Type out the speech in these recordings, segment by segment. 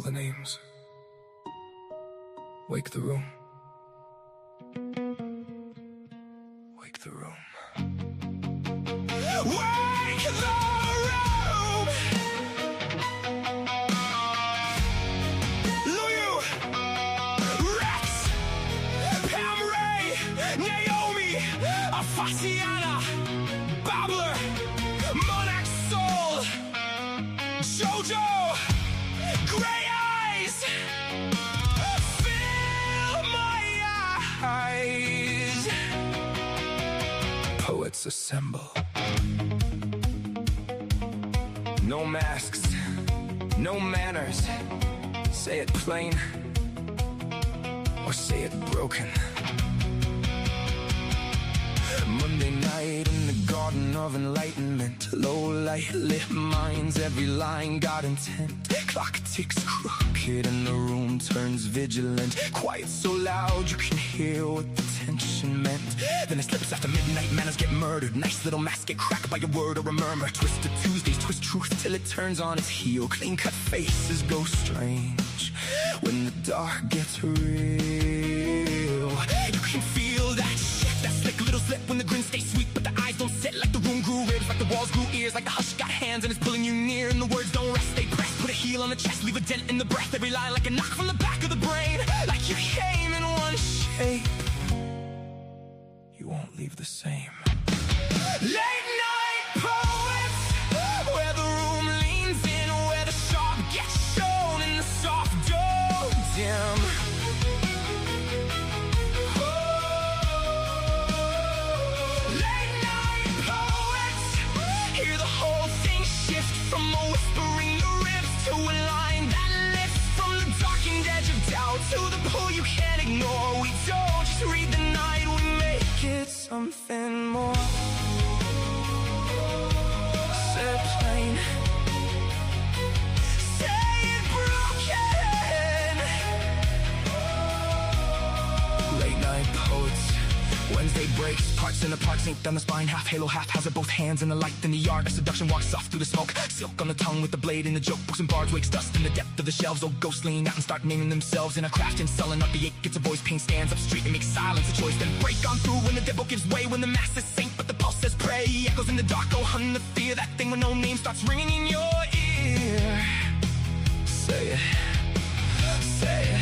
the names. Wake the room. Wake the room. Wake the room! Luyu, Rex, Pam Ray, Naomi, Afasiana, Babbler, Monarch Soul, Jojo, Greyeyes, fill my eyes. Poets assemble. No masks, no manners. Say it plain, or say it broken. Monday night in the garden of enlightenment. Low light lit minds, every line got intent. Clock ticks crooked and the room turns vigilant. Quiet so loud you can hear what the tension meant. Then it slips after midnight, manners get murdered. Nice little masks get cracked by a word or a murmur. Twisted Tuesdays twist truth till it turns on its heel. Clean cut faces go strange when the dark gets real. You can feel that shift, that slick little slip when the grin stays sweet, but the eyes don't sit. Like the room grew ribs, like the walls grew ears, like the hush got hands and it's pulling you near. And the words don't rest, they press. Put a heel on the chest, leave a dent in the breath. Every line like a knock from the back of the brain. Like you came in one shape, you won't leave the same. Late night poets, where the room leans in, where the sharp gets shown and the soft don't dim. Late night poets, hear the whole thing shift from a whispering the ribs to a line that lifts from the darkened edge of doubt to the pull you can't ignore. We don't just read the night, we make it something more. Say it plain, say it broken. Late night poets, Wednesday breaks, parts in the parts, ink down the spine, half halo, half hazard, both hands in the light in the yard. A seduction walks soft through the smoke, silk on the tongue with the blade in the joke. Books and bards wakes dust in the depth of the shelves. Old ghosts lean out and start naming themselves in a craft and sullen up the ache. Gets a voice, pain stands up straight and makes silence a choice. Then break on through when the devil gives way, when the mass is saint but the pulse says pray. Echoes in the dark, go hunt the fear, that thing with no name starts ringing in your ear. Say it, say it.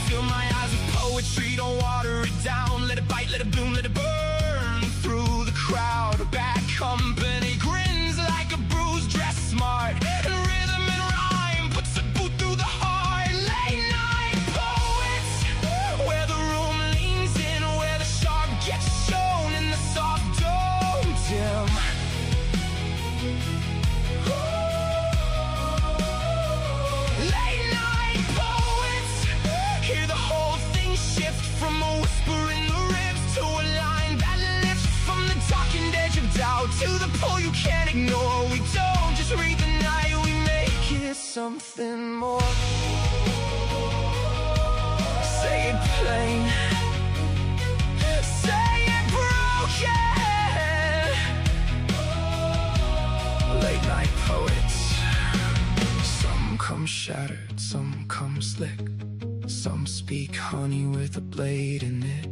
Fill my eyes with poetry, don't water it down. Let it bite, let it bloom, let it burn through the crowd. Bad company grins like a bruised dress smart, and rhythm and rhyme puts a boot through the heart. Late night poets, where the room leans in, where the sharp gets shown and the soft don't dim. Late night poets, hear the whole thing shift from a whisper in the ribs to a line that lifts from the darkened edge of doubt to the pull you can't ignore. We don't just read the night, we make it something more. Say it plain, say it broken. Late night poets, some come shattered, some come slick. Some speak honey with a blade in it.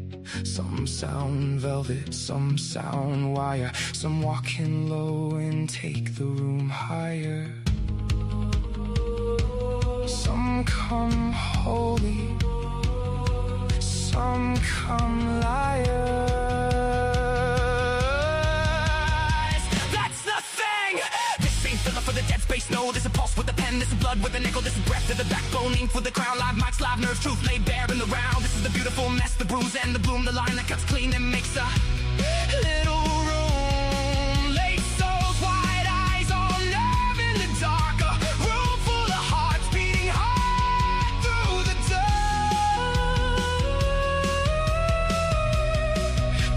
Some sound velvet, some sound wire. Some walk in low and take the room higher. Some come holy, some come liars. That's the thing! This ain't filler for the dead space, no. This is a pulse with a pen, this is blood with a nickel. This is breath to the backbone, ink for the crown. Live mics, live nerves, truth laid bare in the round. This is the beautiful mess, the bruise and the bloom. The line that cuts clean and makes a little room. Late souls, wide eyes, all nerve in the dark. A room full of hearts beating hard through the dark.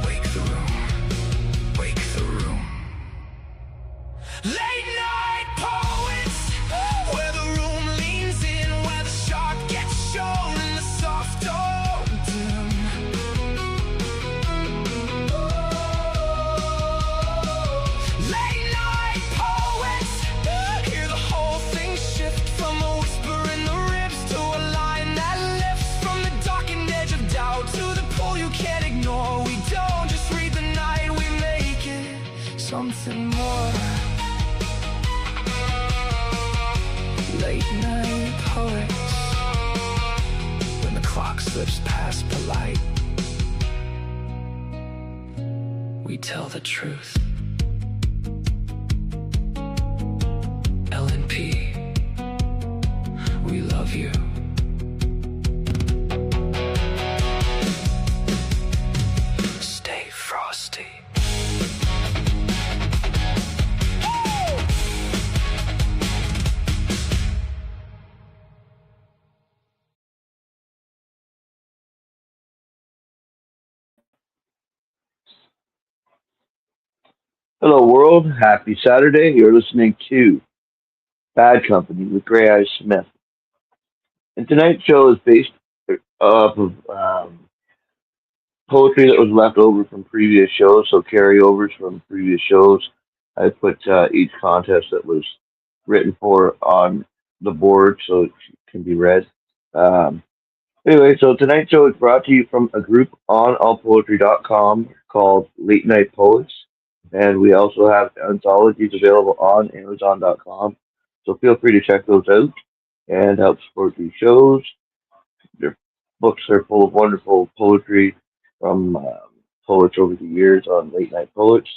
Wake the room, wake the room. Late night poets, where the room leans in, where the sharp gets shown and the soft don't dim. something more. Late night poets, when the clock slips past polite, we tell the truth. LNP, we love you. Stay frosty. Hello, world. Happy Saturday. You're listening to Bad Company with Greyeyes Smith. And tonight's show is based off of poetry that was left over from previous shows, so carryovers from previous shows. I put each contest that was written for on the board so it can be read. Um, anyway, so tonight's show is brought to you from a group on allpoetry.com called Late Night Poets. And we also have anthologies available on Amazon.com. So feel free to check those out and help support these shows. Their books are full of wonderful poetry from poets over the years on Late Night Poets.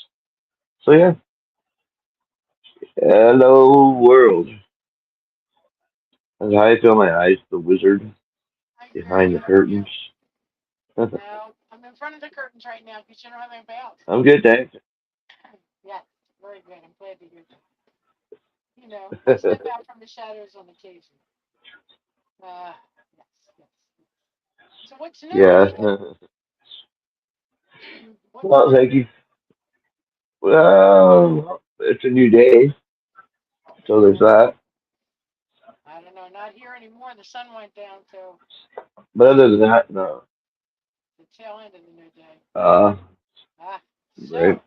So yeah, hello world. As I feel my eyes, the wizard Hi, behind Gary. the How are you? curtains. No, I'm in front of the curtains right now because you know how they bounce. I'm good, thanks. Yes, very good. I'm glad to hear that. You know, I step out from the shadows on occasion. Yes, yes. So what's new? How Yeah. you doing? What's Well, new? thank you. Well, it's a new day, so there's Yeah, that. I don't know. Not here anymore. The sun went down, so But other than that, no. the tail end of the new day. Uh, Ah, right. so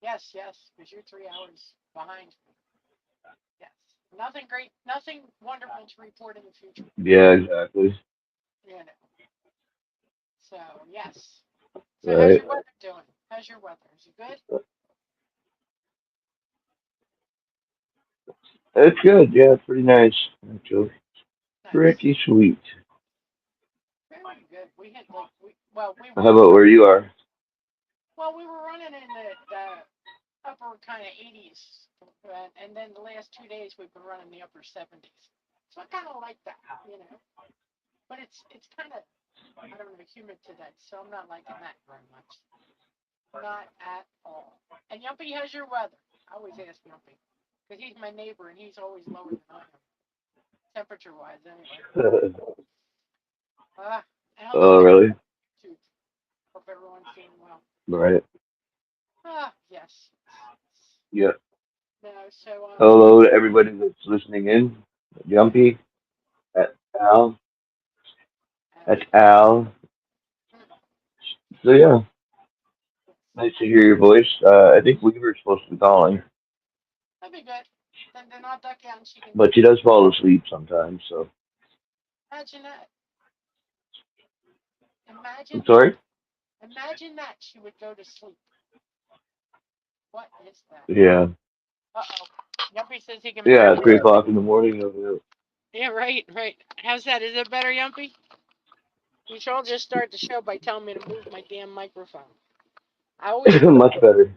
yes, yes, because you're 3 hours behind me. Yes, nothing great, nothing wonderful to report in the future. Yeah, exactly. You know. So yes. So how's Right. your weather doing? How's your weather? Is it good? It's good. Yeah, it's pretty nice. Actually, Nice. pretty sweet. Very good. We had like we How were about where you are? we were running in the upper kind of 80s, and then the last 2 days we've been running the upper 70s. So I kind of like that, you know. But it's kind of I don't know humid today, so I'm not liking that very much. Not at all. And Yumpy, how's your weather? I always ask Yumpy because he's my neighbor and he's always lower than I am, temperature wise, anyway. Ah, and hello Oh, to really? YouTube. Hope everyone's doing well. Right. Ah, yes. Yeah. No, so Hello to everybody that's listening in. Jumpy, at Al, at and Al. mm, So yeah, yes, nice to hear your voice. I think we were supposed to be calling, that'd be good. Then I'll duck out and she can but she does fall asleep sometimes. So imagine that. I'm Imagine that. sorry. Imagine that she would go to sleep. What is that? Yeah. Uh-oh. Yumpy says he can Yeah, barely. it's 3 o'clock in the morning. Yeah. Yeah, right, right. How's that? Is it better, Yumpy? You should all just start the show by telling me to move my damn microphone. I always move Much better.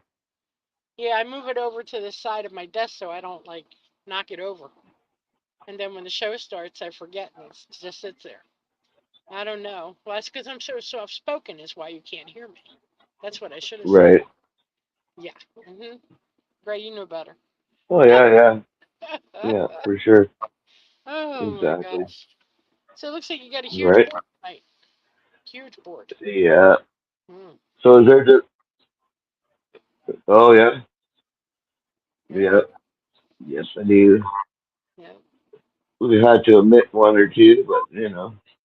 Yeah, I move it over to the side of my desk so I don't like knock it over. And then when the show starts, I forget and it just sits there. I don't know. Well, that's because I'm so soft spoken, is why you can't hear me. That's what I should have said. Right. Yeah. Gray, you know better. Oh yeah, yeah, yeah, for sure. Oh my Exactly. gosh. So it looks like you got a huge Right. board tonight. Huge board. Yeah. Mm. So is there just? Oh yeah. Yeah. Yeah. Yes, I do. Yeah. We had to omit one or two, but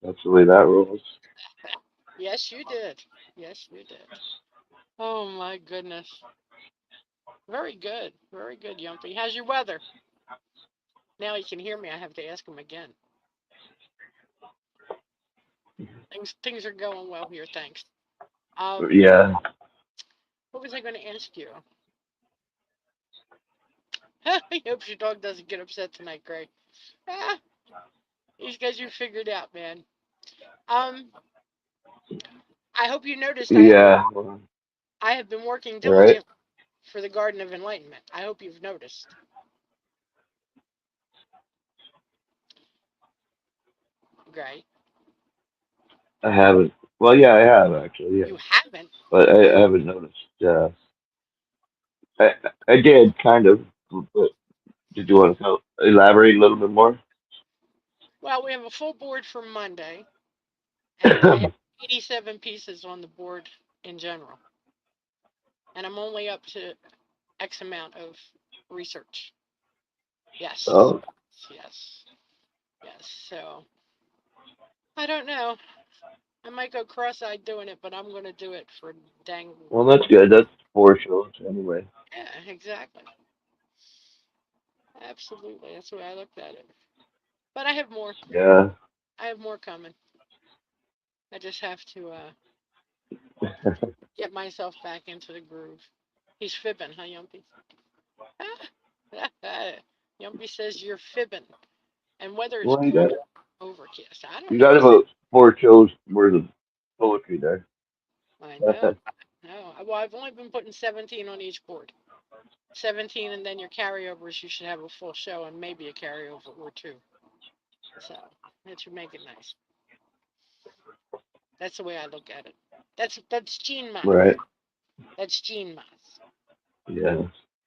that's the way that rolls. Yes, you did. Yes, you did. Oh my goodness. Very good. Very good, Yumpy. How's your weather? Now he can hear me. I have to ask him again. Things are going well here, thanks. Um, Yeah. what was I going to ask you? I hope your dog doesn't get upset tonight, Gray. Ah, these guys you figured out, man. Um, I hope you noticed Yeah. I have been working Right. diligently for the Garden of Enlightenment. I hope you've noticed. Gray, I haven't. Well, yeah, I have actually. Yeah, you haven't. but I haven't noticed. I I did kind of. But did you want to elaborate a little bit more? Well, we have a full board for Monday, and I have 87 pieces on the board in general, and I'm only up to X amount of research. Yes, Oh, yes, yes. So I don't know. I might go cross-eyed doing it, but I'm going to do it for dang. well, that's good. That's 4 shows anyway. Yeah, exactly. Absolutely. That's the way I looked at it. But I have more. Yeah. I have more coming. I just have to get myself back into the groove. He's fibbing, huh, Yumpy? Yumpy says you're fibbing. And weather is Well, gray, overcast. I don't you know got what. about 4 shows worth of poetry there. I know. No. Well, I've only been putting 17 on each board. 17, and then your carryovers, you should have a full show and maybe a carryover or two. So that should make it nice. That's the way I look at it. That's Gene math. Right. That's Gene math. Yeah.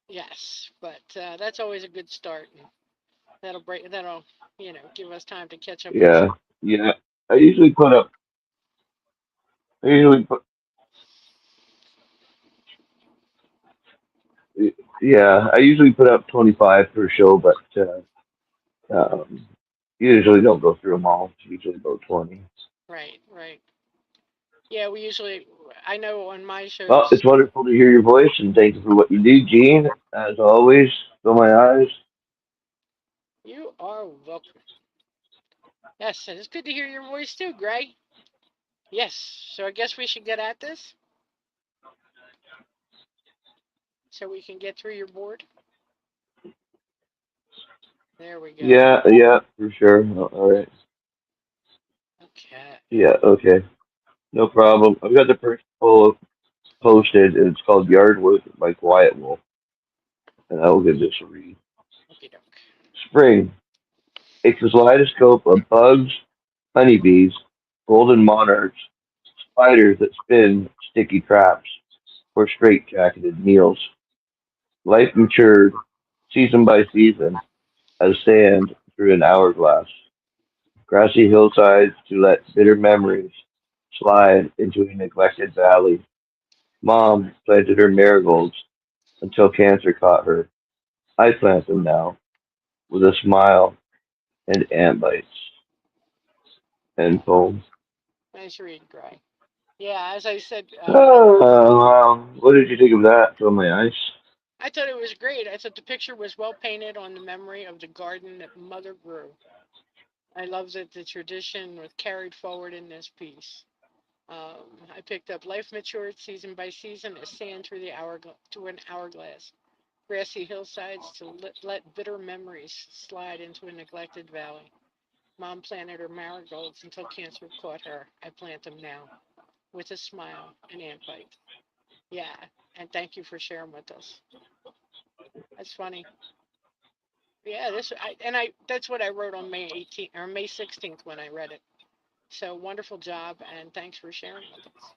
Yes, but that's always a good start, and that'll break. That'll give us time to catch up on some. Yeah. Yeah. I usually put up. I usually put. Yeah. I usually put up 25 per show, but usually don't go through them all. It's usually about 20. Right, right. Yeah, we usually. I know on my Well, shows. it's wonderful to hear your voice, and thank you for what you do, Gene. As always, fill my eyes. You are welcome. Yes, and it's good to hear your voice too, Gray. Yes. So I guess we should get at this so we can get through your board. There we go. Yeah, yeah, for sure. All right. Okay. Yeah, okay. No problem. I've got the first poll posted, and it's called Yard Work by Quiet Wolf, and I will give this a read. Okay, doke. Spring. A kaleidoscope of bugs, honeybees, golden monarchs, spiders that spin sticky traps, or straight-jacketed meals. Life matured, season by season, as sand through an hourglass. Grassy hillsides to let bitter memories slide into a neglected valley. Mom planted her marigolds until cancer caught her. I plant them now with a smile and ant bites and foam. Nice read, Gray. Yeah, as I said, Oh, wow. What did you think of that? Fill my ice. I thought it was great. I thought the picture was well painted on the memory of the garden that Mother grew. I love that the tradition was carried forward in this piece. I picked up life matured season by season as sand through the to an hourglass. Grassy hillsides to let bitter memories slide into a neglected valley. Mom planted her marigolds until cancer caught her. I plant them now with a smile and ant bite. Yeah, and thank you for sharing with us. That's funny. Yeah, that's what I wrote on May 18th or May 16th when I read it. So wonderful job, and thanks for sharing with us.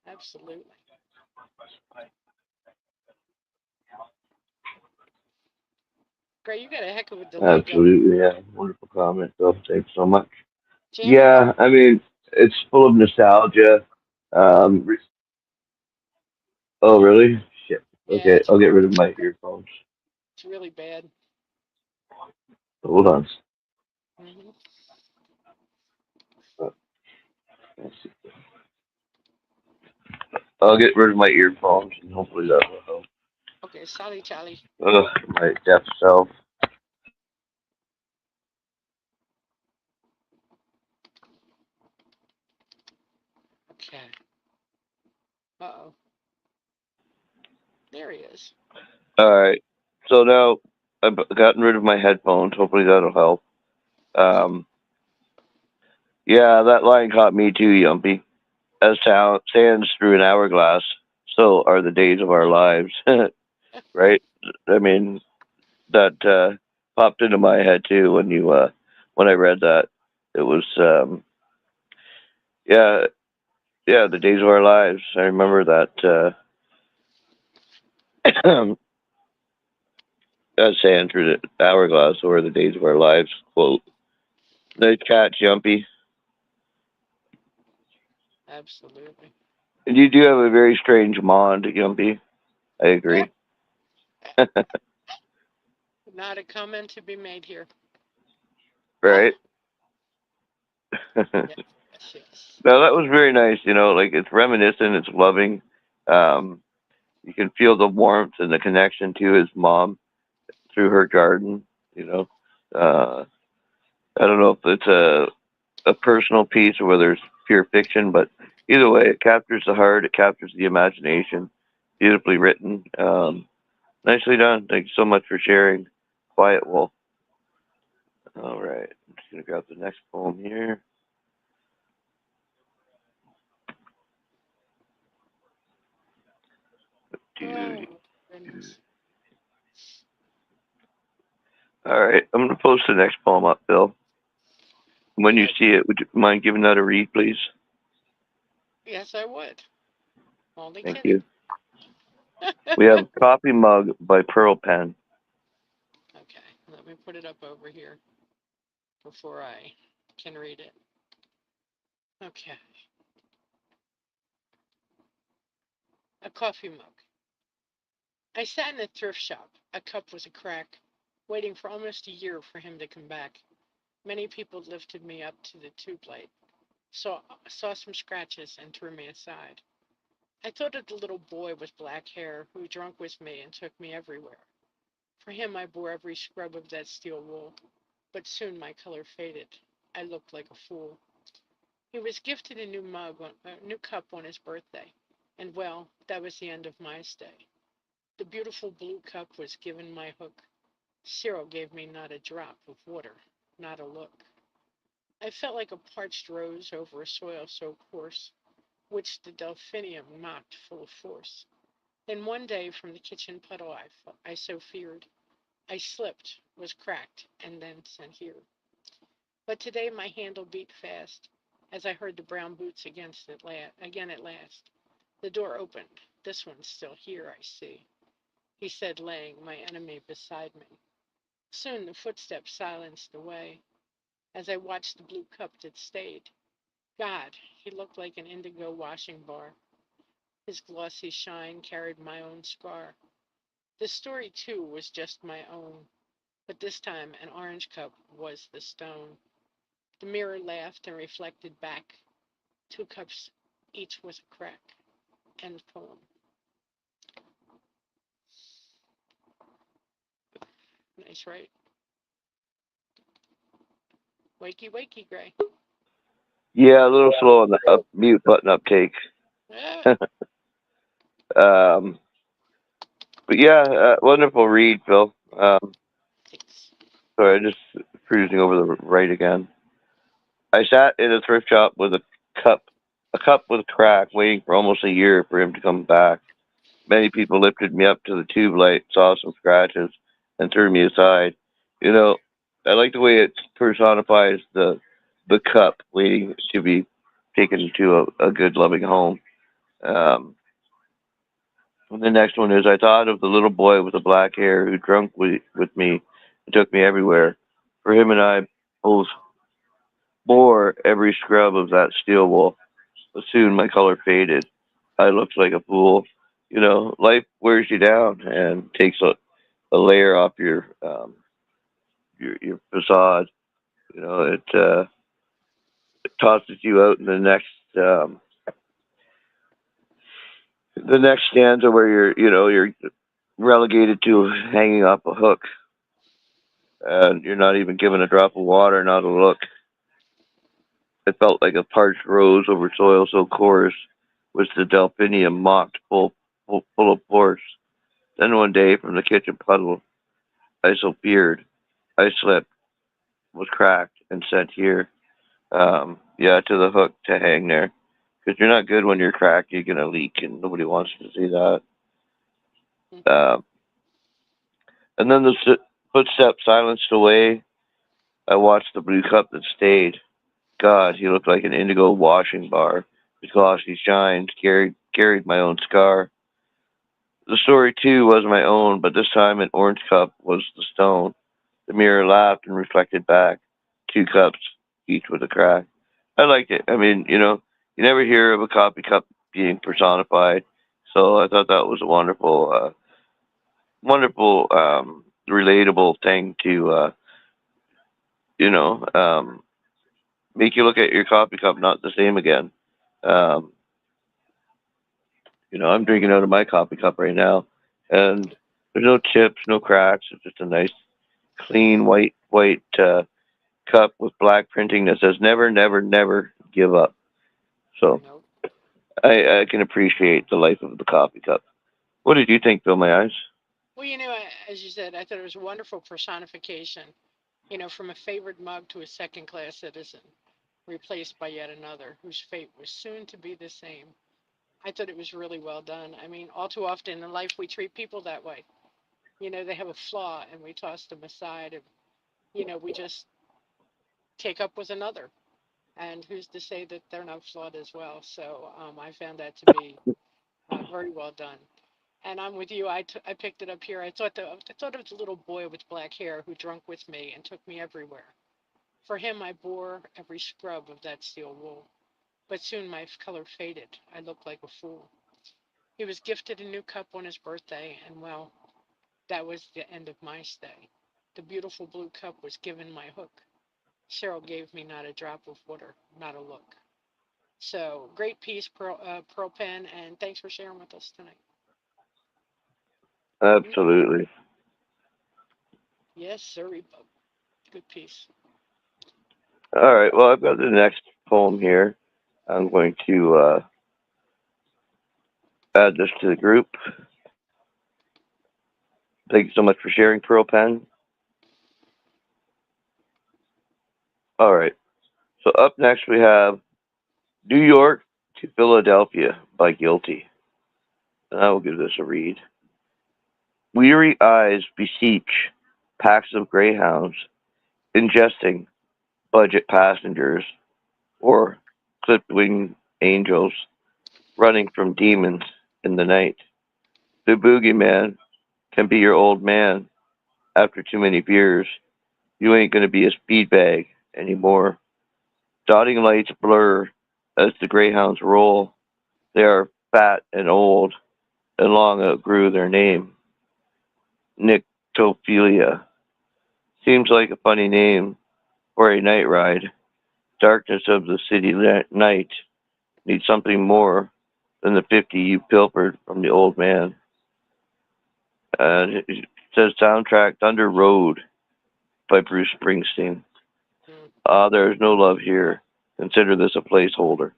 Absolutely. Great, you got a heck of a delay going. Absolutely, yeah. Wonderful comment, though. Thanks so much. Jamming away. Yeah, I mean, it's full of nostalgia. Re- oh, really? Shit. Yeah, Okay, I'll get rid of my earphones. it's really bad. Hold on. hmm Uh, let's see. I'll get rid of my earphones, and hopefully that will help. Okay, sorry, Charlie. Ugh, my deaf self. Okay. Uh oh. There he is. All right. So now I've gotten rid of my headphones. Hopefully that'll help. Um, yeah, that line caught me too, Yumpy. As sands through an hourglass, so are the days of our lives. Right? I mean, that popped into my head too when I read that. It was yeah, yeah, the days of our lives. I remember that that saying through the hourglass or the days of our lives quote. Nice catch, Jumpy. Absolutely. And you do have a very strange mond, Jumpy. I agree. Not a comment to be made here. Right? Yes, yes, yes. No, that was very nice. Like it's reminiscent, it's loving. Um, you can feel the warmth and the connection to his mom through her garden. You know, uh, I don't know if it's a personal piece or whether it's pure fiction, but either way, it captures the heart, it captures the imagination. Beautifully written, nicely done. Thank you so much for sharing. Quiet Wolf. All right, I'm just gonna grab the next poem here. Oh, goodness. All right, I'm gonna post the next poem up, Bill. When you Okay. see it, would you mind giving that a read, please? Yes, I would. Only Thank kidding. you. We have Coffee Mug by Pearl Pen. Okay, let me put it up over here before I can read it. Okay, a coffee mug. I sat in a thrift shop. A cup was a crack, waiting for almost a year for him to come back. Many people lifted me up to the tube light, saw some scratches, and threw me aside. I thought of the little boy with black hair who drank with me and took me everywhere. For him, I bore every scrub of that steel wool, but soon my color faded. I looked like a fool. He was gifted a new cup on his birthday, and well, that was the end of my stay. The beautiful blue cup was given my hook. Cyril gave me not a drop of water, not a look. I felt like a parched rose over a soil so coarse, which the delphinium mocked full of force. Then one day from the kitchen puddle I so feared, I slipped, was cracked, and then sent here. But today my handle beat fast, as I heard the brown boots again at last. The door opened. This one's still here, I see, he said, laying my enemy beside me. Soon the footsteps silenced the way, as I watched the blue cup that stayed. God, he looked like an indigo washing bar. His glossy shine carried my own scar. The story, too, was just my own, but this time an orange cup was the stone. The mirror laughed and reflected back. Two cups, each was a crack. End poem. Nice, right? Wakey, wakey, Gray. Yeah, a little slow on the mute button uptake. Ah, um, but yeah, wonderful read, Phil. thanks. Sorry, just cruising over the right again. I sat in a thrift shop with cup, a cup with a crack, waiting for almost a year for him to come back. Many people lifted me up to the tube light, saw some scratches, and threw me aside. You know, I like the way it personifies the cup waiting to be taken to a good, loving home. Um, and the next one is I thought of the little boy with the black hair who drunk with me and took me everywhere. For him and I both bore every scrub of that steel wool. But soon my color faded. I looked like a fool. Life wears you down and takes a layer off your facade. It tosses you out in um, the next stanza where you're relegated to hanging off a hook, and you're not even given a drop of water, not a look. It felt like a parched rose over soil so coarse, which the delphinium mocked full of force. Then one day from the kitchen puddle I so feared I slipped, was cracked, and sent here. Yeah, to the hook to hang there. Because you're not good when you're cracked, you're going to leak, and nobody wants to see that. Um, and then the footsteps silenced away. I watched the blue cup that stayed. God, he looked like an indigo washing bar. His glossy shines carried my own scar. The story too was my own, but this time an orange cup was the stone. The mirror laughed and reflected back. Two cups, each with a crack. I liked it. I mean, you never hear of a coffee cup being personified, so I thought that was a wonderful, relatable thing to, you know, um, make you look at your coffee cup not the same again. Um, I'm drinking out of my coffee cup right now, and there's no chips, no cracks. It's just a nice, clean white cup with black printing that says "Never, never, never give up." So Nope. I can appreciate the life of the coffee cup. What did you think, Bill? My eyes. Well, as you said, I thought it was a wonderful personification. From a favored mug to a second-class citizen, replaced by yet another whose fate was soon to be the same. I thought it was really well done. I mean, all too often in life we treat people that way. They have a flaw and we toss them aside and, we just take up with another. And who's to say that they're not flawed as well? So I found that to be very well done. And I'm with you. I picked it up here. I thought of the little boy with black hair who drunk with me and took me everywhere. For him, I bore every scrub of that steel wool. But soon my color faded. I looked like a fool. He was gifted a new cup on his birthday, and well, that was the end of my stay. The beautiful blue cup was given my hook. Cheryl gave me not a drop of water, not a look. So great piece, Pearl Pen, and thanks for sharing with us tonight. Mhm. Absolutely. Yes, sir. Good piece. All right. Well, I've got the next poem here. I'm going to add this to the group. Thank you so much for sharing, Pearl Pen. All right. So up next we have New York to Philadelphia by Guilty. And I will give this a read. Weary eyes beseech packs of greyhounds, ingesting budget passengers or clipped winged angels running from demons in the night. The boogeyman can be your old man after too many beers. You ain't gonna be a speed bag anymore. Dotting lights blur as the greyhounds roll. They are fat and old and long outgrew their name. Nyctophilia seems like a funny name for a night ride. Darkness of the city night needs something more than the 50 you pilfered from the old man. It says soundtrack Thunder Road by Bruce Springsteen. Mm. There is no love here. Consider this a placeholder.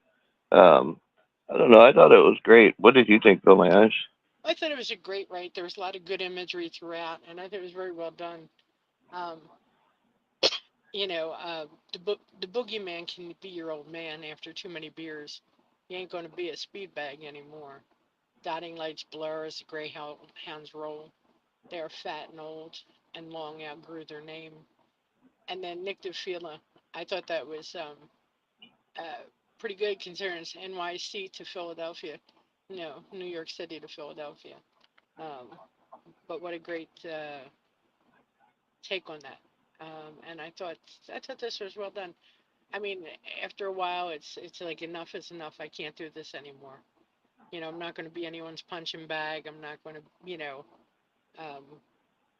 Um, I don't know. I thought it was great. What did you think, Bill? My eyes. I thought it was a great write. There was a lot of good imagery throughout, and I thought it was very well done. Um, the boogeyman can be your old man after too many beers. You ain't going to be a speed bag anymore. Dotting lights blur as the greyhounds roll. They are fat and old, and long outgrew their name. And then Nyctophila, I thought that was uh, pretty good considering it's NYC to Philadelphia. No, New York City to Philadelphia. Um, but what a great take on that. And I thought this was well done. I mean, after a while, it's like enough is enough. I can't do this anymore. I'm not going to be anyone's punching bag. I'm not going to, um,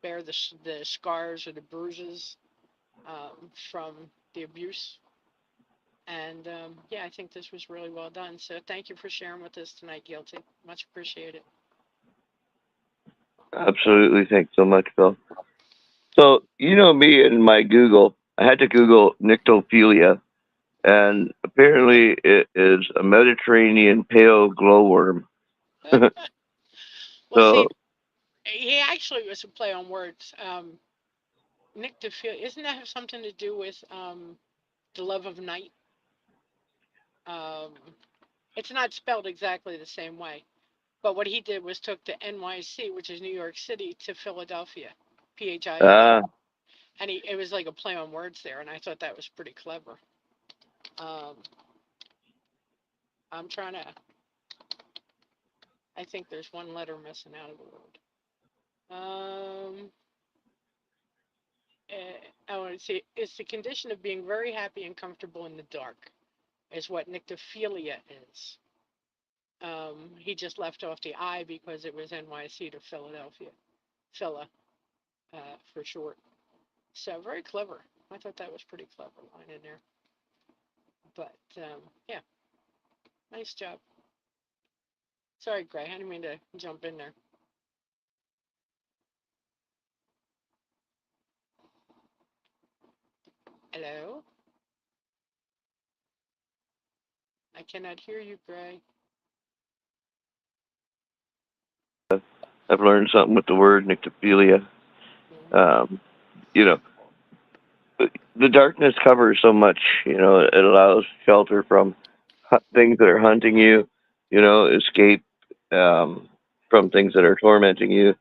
bear the scars or the bruises from the abuse. And yeah, I think this was really well done. So thank you for sharing with us tonight, Guilty. Much appreciated. Absolutely. Thanks so much, Bill. So you know me and my Google. I had to Google nyctophilia, and apparently it is a Mediterranean pale glowworm. Well, see, So he actually was a play on words. Nyctophilia, isn't that have something to do with the love of night? Um, it's not spelled exactly the same way, but what he did was took the NYC, which is New York City, to Philadelphia, Phila, Ah, and it was like a play on words there, and I thought that was pretty clever. Um, I'm trying to. I think there's one letter missing out of the word. I want to see. It's the condition of being very happy and comfortable in the dark, is what nyctophilia is. He just left off the I because it was NYC to Philadelphia, Phila, for short. So very clever. I thought that was pretty clever line in there. But yeah, nice job. Sorry, Gray, I didn't mean to jump in there. Hello, I cannot hear you, Gray. I've learned something with the word nyctophilia. Mm-hmm. Um, you know, the darkness covers so much. It allows shelter from things that are hunting you. Escape from things that are tormenting you.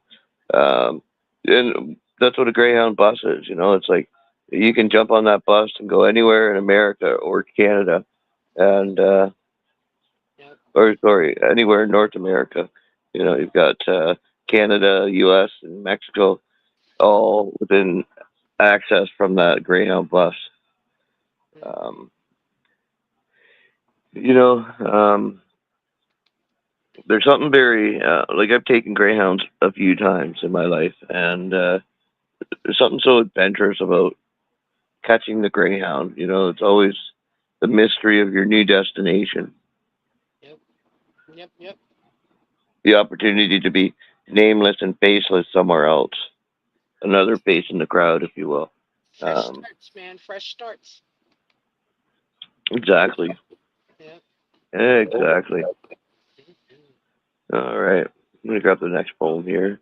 Um, and that's what a Greyhound bus is. It's like you can jump on that bus and go anywhere in America or Canada, and Yep. or sorry, anywhere in North America. You've got Canada, U.S., and Mexico, all within access from that Greyhound bus. Mm-hmm. Um, you know, um, there's something very like I've taken Greyhounds a few times in my life, and there's something so adventurous about catching the Greyhound. It's always the mystery of your new destination, Yep. Yep. Yep. the opportunity to be nameless and faceless somewhere else, another face in the crowd, if you will. Fresh Um, starts, man. Fresh starts. exactly. Yep. Exactly. Mm-hmm. All right. I'm going to grab the next poem here.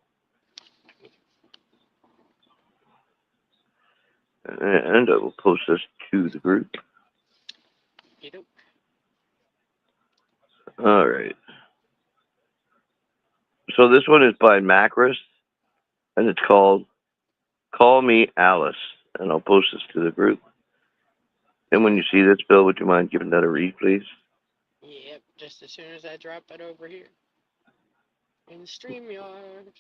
And I will post this to the group. Yep. All right. So this one is by Macris, and it's called Call Me Alice. And I'll post this to the group. And when you see this, Bill, would you mind giving that a read, please? Yep. Just as soon as I drop it over here in StreamYard.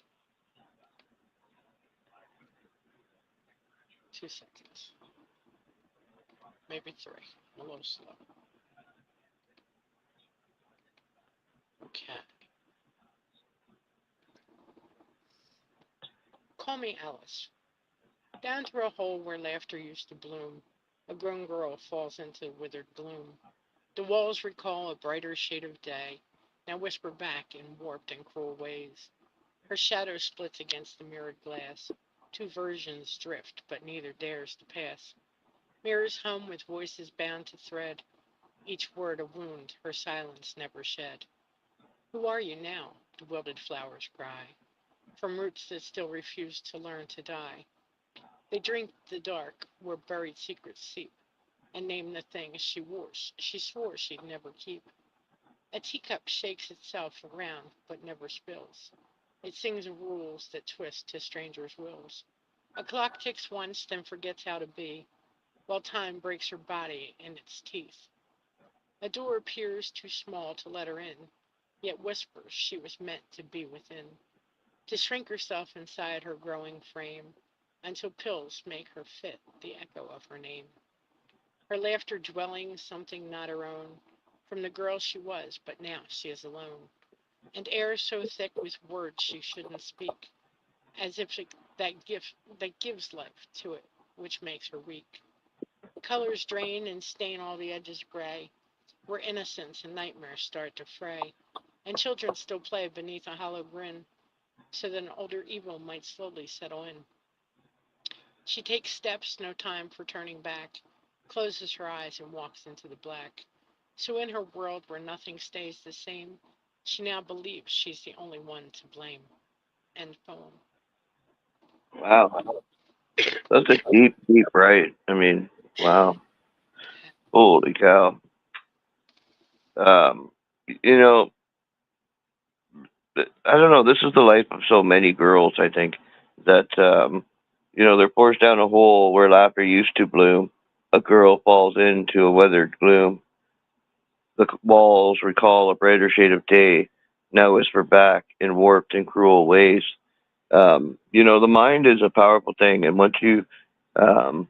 2 seconds. Maybe three. I'm a little slow. Okay. Call me Alice. Down through a hole where laughter used to bloom, a grown girl falls into withered gloom. The walls recall a brighter shade of day, now whisper back in warped and cruel ways. Her shadow splits against the mirrored glass. Two versions drift, but neither dares to pass. Mirrors hum with voices bound to thread, each word a wound her silence never shed. Who are you now? The wilted flowers cry, from roots that still refuse to learn to die. They drink the dark where buried secrets seep, and name the things she swore she'd never keep. A teacup shakes itself around but never spills. It sings rules that twist to strangers' wills. A clock ticks once, then forgets how to be, while time breaks her body in its teeth. A door appears too small to let her in, yet whispers she was meant to be within, to shrink herself inside her growing frame, until pills make her fit the echo of her name. Her laughter dwelling something not her own, from the girl she was, but now she is alone, and air so thick with words she shouldn't speak, as if that gives life to it, which makes her weak. Colors drain and stain all the edges gray, where innocence and nightmares start to fray, and children still play beneath a hollow grin, so that an older evil might slowly settle in. She takes steps, no time for turning back, closes her eyes and walks into the black. So in her world where nothing stays the same, she now believes she's the only one to blame. end poem. Wow. That's a deep, deep right. I mean, wow. Holy cow. Um, you know, I don't know. This is the life of so many girls. I think that they're forced down a hole where laughter used to bloom. A girl falls into a weathered gloom. The walls recall a brighter shade of day. Now whisper back in warped and cruel ways. The mind is a powerful thing, and once you um,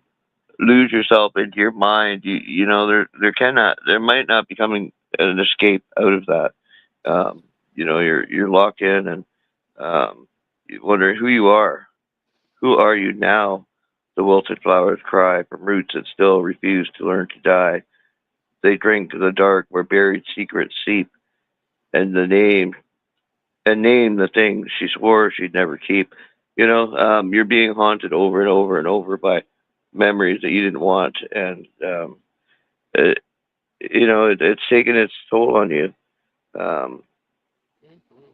lose yourself into your mind, there might not be coming an escape out of that. You're locked in, and you wonder who you are. Who are you now? The wilted flowers cry from roots that still refuse to learn to die. They drink the dark where buried secrets seep, and name the things she swore she'd never keep. You're being haunted over and over and over by memories that you didn't want, and it, it's taken its toll on you. Um, Mm-hmm.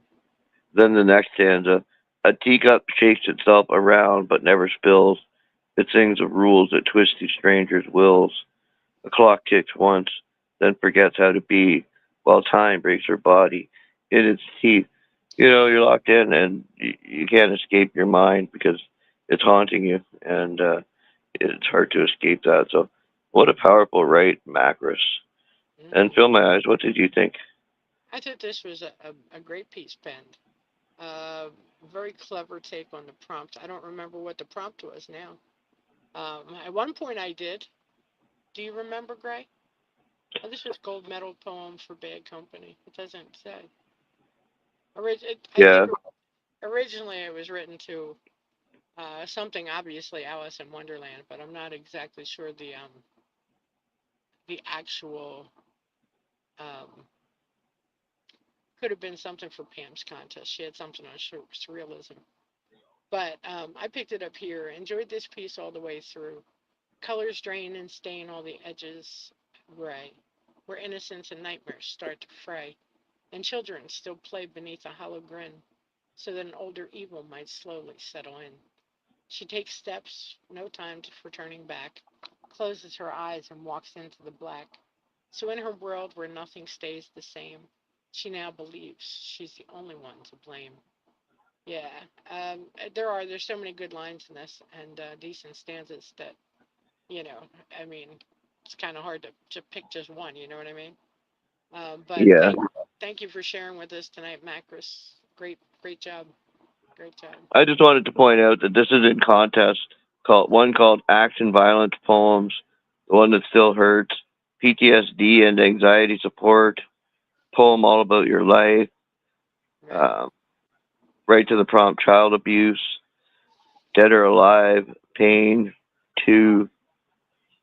then the next stanza: a teacup shakes itself around but never spills. It sings of rules that twist to strangers' wills. A clock ticks once, then forgets how to be, while time breaks her body in its teeth. You're locked in, and you can't escape your mind because it's haunting you, and it's hard to escape that. So, what a powerful right, Macros. And Mm-hmm. Fill My Eyes, what did you think? I thought this was a great piece, penned. Uh, Very clever take on the prompt. I don't remember what the prompt was now. At one point I did. Do you remember, Gray? Oh, this was gold medal poem for Bad Company. It doesn't say. I think Yeah, originally it was written to something obviously Alice in Wonderland, but I'm not exactly sure the actual um, could have been something for Pam's contest. She had something on surrealism. But I picked it up here. Enjoyed this piece all the way through. Colors drain and stain all the edges gray, where innocence and nightmares start to fray, and children still play beneath a hollow grin, so that an older evil might slowly settle in. She takes steps, no time for turning back, closes her eyes and walks into the black. So in her world where nothing stays the same, she now believes she's the only one to blame. Yeah, there's so many good lines in this and decent stanzas that you know, I mean, it's kind of hard to pick just one. You know what I mean? But yeah. thank you for sharing with us tonight, Macris. Great job, great job. I just wanted to point out that this is in contest called Action Violence Poems, the one that still hurts, PTSD and anxiety support, poem all about your life, Right. um, right to the prompt, child abuse, dead or alive, pain, two,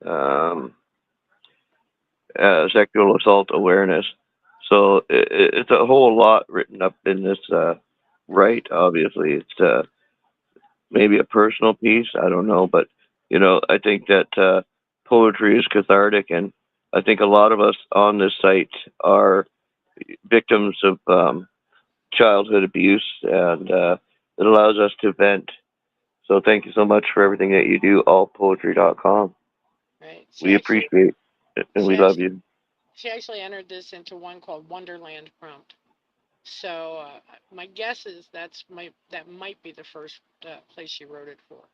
um, sexual assault awareness. So it's a whole lot written up in this right. Obviously, it's maybe a personal piece. I don't know, but I think that poetry is cathartic, and I think a lot of us on this site are victims of childhood abuse, and it allows us to vent. So thank you so much for everything that you do, allpoetry.com. Right. We appreciate it, and She we love actually you. she actually entered this into one called Wonderland prompt. So my guess is that might be the first place she wrote it for,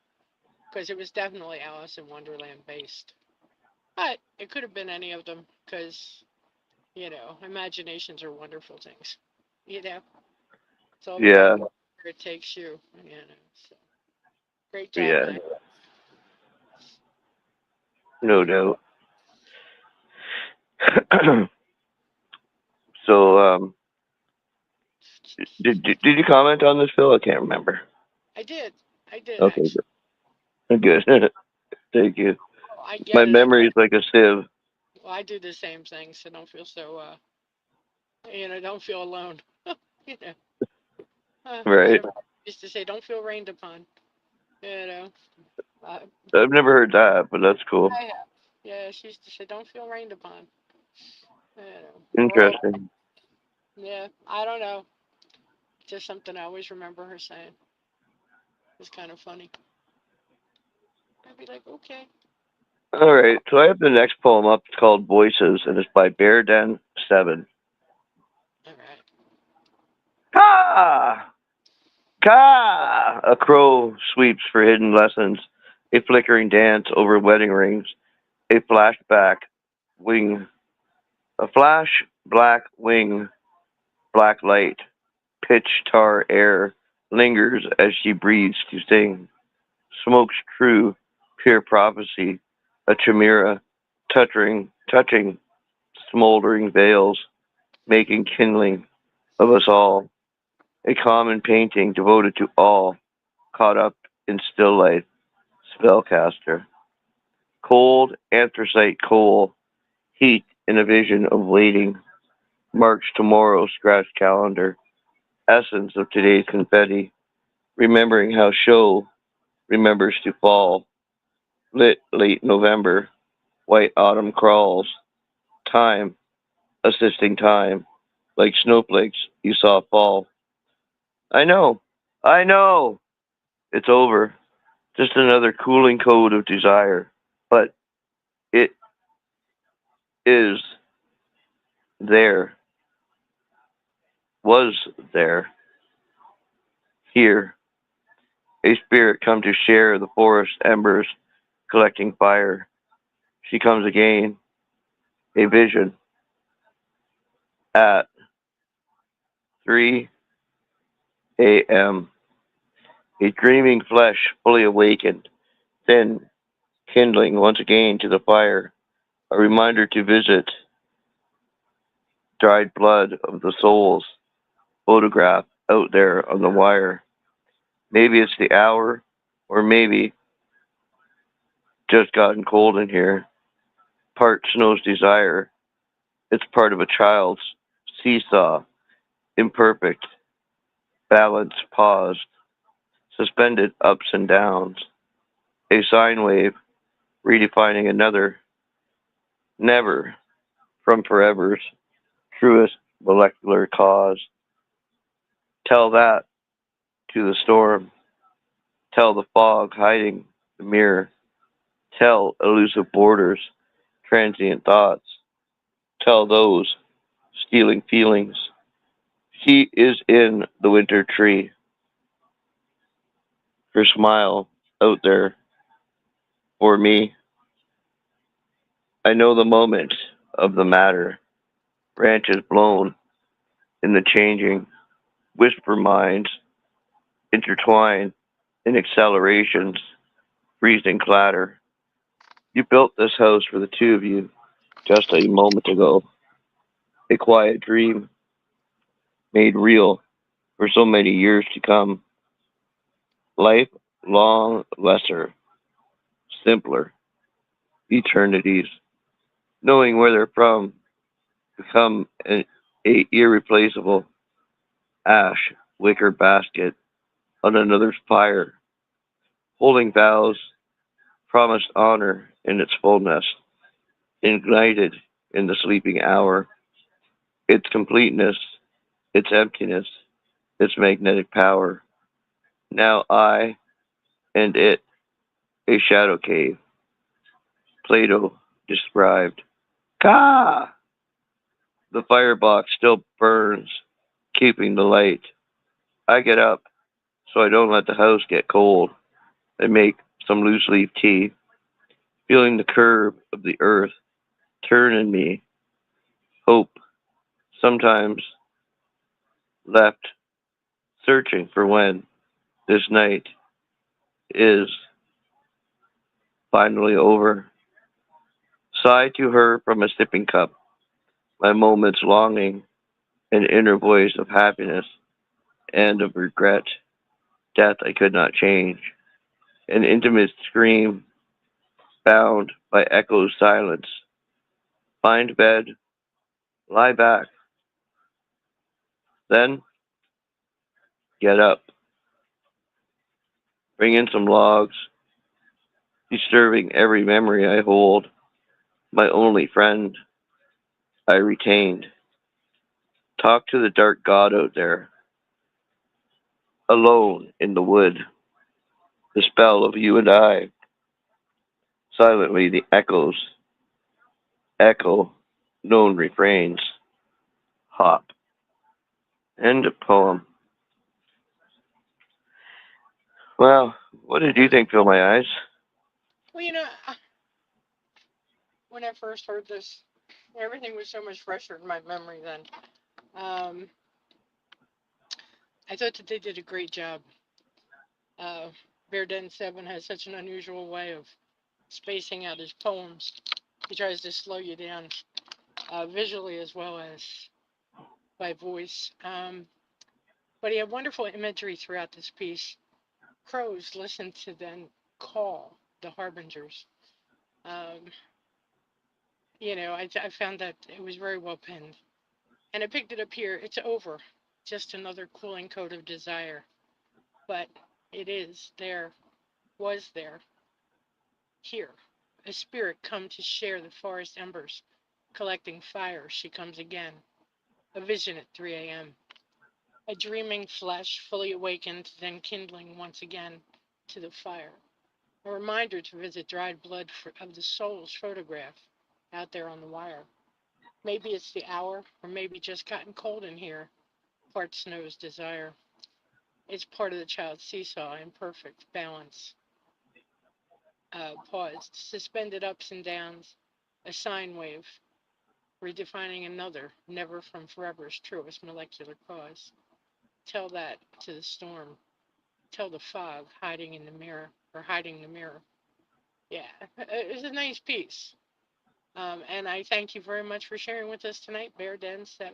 because it was definitely Alice in Wonderland based. But it could have been any of them, because imaginations are wonderful things. You know, it's all about Yeah, where it takes you. So great job, yeah, Mac. no doubt. So, did you comment on this, Phil? I can't remember. I did. I did Okay, actually. good. Thank you. Oh, I My get it. memory is like a sieve. Well, I do the same thing, so don't feel so. Don't feel alone. you know, my Right. mom used to say, "Don't feel rained upon." You know. Uh, I've never heard that, but that's cool. I have. Yeah, she used to say, "Don't feel rained upon." We're all. Interesting. Yeah, I don't know. Just something I always remember her saying. It's kind of funny. I'd be like, okay. All right, so I have the next poem up. It's called Voices, and it's by Bearden7. All right. Ka! Ka! A crow sweeps for hidden lessons, a flickering dance over wedding rings, a flashback wing, a flash black wing, black light, pitch tar air lingers as she breathes to sing. Smoke's true, pure prophecy, a chimera, touching smoldering veils, making kindling of us all, a common painting devoted to all, caught up in still life, spellcaster. Cold anthracite coal, heat in a vision of waiting, marks tomorrow's scratch calendar, essence of today's confetti, remembering how show remembers to fall, lit late November, white autumn crawls, time, assisting time, like snowflakes you saw fall. I know, I know, it's over, just another cooling code of desire, but it is there, was there, here, a spirit come to share the forest embers, collecting fire. She comes again, a vision, at 3 a.m., a dreaming flesh fully awakened, thin, kindling once again to the fire, a reminder to visit, dried blood of the soul's photograph out there on the wire. Maybe it's the hour, or maybe just gotten cold in here. Part snow's desire. It's part of a child's seesaw, imperfect, balance paused, suspended ups and downs. A sine wave redefining another, never from forever's truest molecular cause. Tell that to the storm. Tell the fog hiding the mirror. Tell elusive borders, transient thoughts. Tell those stealing feelings. She is in the winter tree. Her smile out there for me. I know the moment of the matter. Branches blown in the changing, whisper minds intertwine in accelerations, freezing clatter. You built this house for the two of you just a moment ago. A quiet dream made real for so many years to come. Life long lesser, simpler, eternities. Knowing where they're from, become a irreplaceable ash wicker basket on another's fire, holding vows, promised honor in its fullness, ignited in the sleeping hour, its completeness, its emptiness, its magnetic power. Now I and it, a shadow cave, Plato described. Ka! The firebox still burns, keeping the light. I get up so I don't let the house get cold. I make some loose leaf tea, feeling the curve of the earth turn in me. Hope, sometimes left searching for when this night is finally over. Sigh to her from a sipping cup, my moments longing, an inner voice of happiness and of regret, death I could not change, an intimate scream bound by echo's silence. Find bed, lie back, then get up, bring in some logs, disturbing every memory I hold, my only friend I retained. Talk to the dark god out there, alone in the wood. the spell of you and I. Silently the echoes echo known refrains. Hop. End of poem. Well, what did you think, Fill My Eyes? Well, when I first heard this, everything was so much fresher in my memory then. Um, I thought that they did a great job. Uh, Bear Den 7 has such an unusual way of spacing out his poems. He tries to slow you down visually as well as by voice. But he had wonderful imagery throughout this piece. Crows listen to then call the harbingers. Um, I found that it was very well penned. And I picked it up here. It's over. Just another cooling coat of desire. But it is there, was there, here. A spirit come to share the forest embers. Collecting fire, she comes again. A vision at 3 a.m. A dreaming flesh, fully awakened, then kindling once again to the fire. A reminder to visit dried blood of the soul's photograph out there on the wire. Maybe it's the hour, or maybe just gotten cold in here. Part snow's desire. It's part of the child's seesaw, imperfect balance. Paused, suspended ups and downs, a sine wave, redefining another, never from forever's truest molecular cause. Tell that to the storm. Tell the fog hiding in the mirror, or hiding the mirror. Yeah, it's a nice piece. And I thank you very much for sharing with us tonight, Bear Den 7.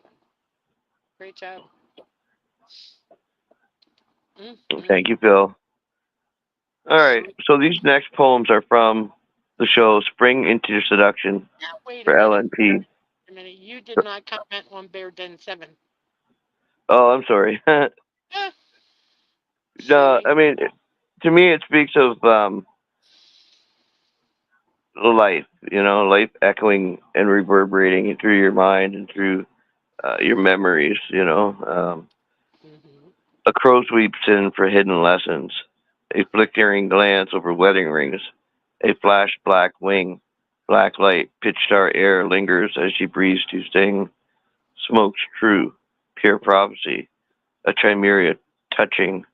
Great job. Mm-hmm. Thank you, Phil. All right. Sweet. So these next poems are from the show Spring into Your Seduction Now, wait a for minute. LNP. A minute. You did not comment on Bear Den 7. Oh, I'm sorry. Eh, No, silly. I mean, to me, it speaks of life. Life echoing and reverberating through your mind and through your memories. Mm-hmm. A crow sweeps in for hidden lessons. A flickering glance over wedding rings. A flash black wing. Black light, pitch star air lingers as she breathes to sing. Smoke's true, pure prophecy. A chimera touching,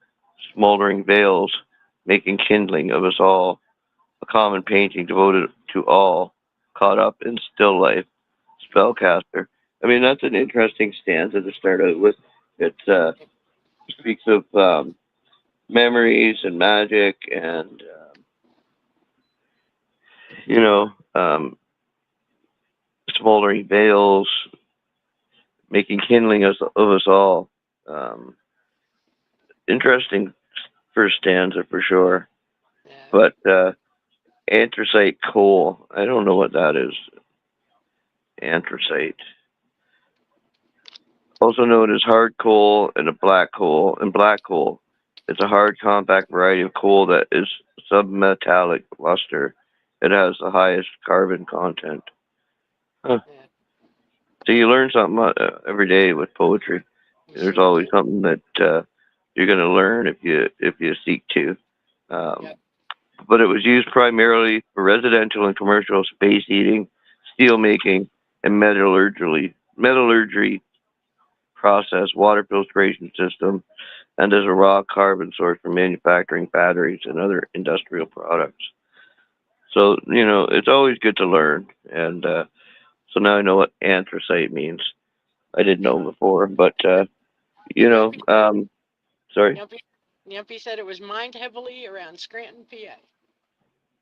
smoldering veils, making kindling of us all. A common painting devoted to all, caught up in still life. Spellcaster. I mean, that's an interesting stanza to start out with. It speaks of memories and magic and you know um, smoldering veils, making kindling of us all. Um, Interesting first stanza for sure. Yeah. But anthracite coal, I don't know what that is. Anthracite, also known as hard coal and a black coal. And black coal, it's a hard, compact variety of coal that is submetallic luster. It has the highest carbon content. Huh. Yeah. So you learn something every day with poetry. You There's sure always do. something that you're going to learn if you seek to. Yep. Um, but it was used primarily for residential and commercial space heating, steel making, and metallurgy process, water filtration system, and as a raw carbon source for manufacturing batteries and other industrial products. So it's always good to learn, and so now I know what anthracite means. I didn't Yep. know before, but you know, Yumpy, um, sorry. Yumpy, Yumpy said it was mined heavily around Scranton, PA.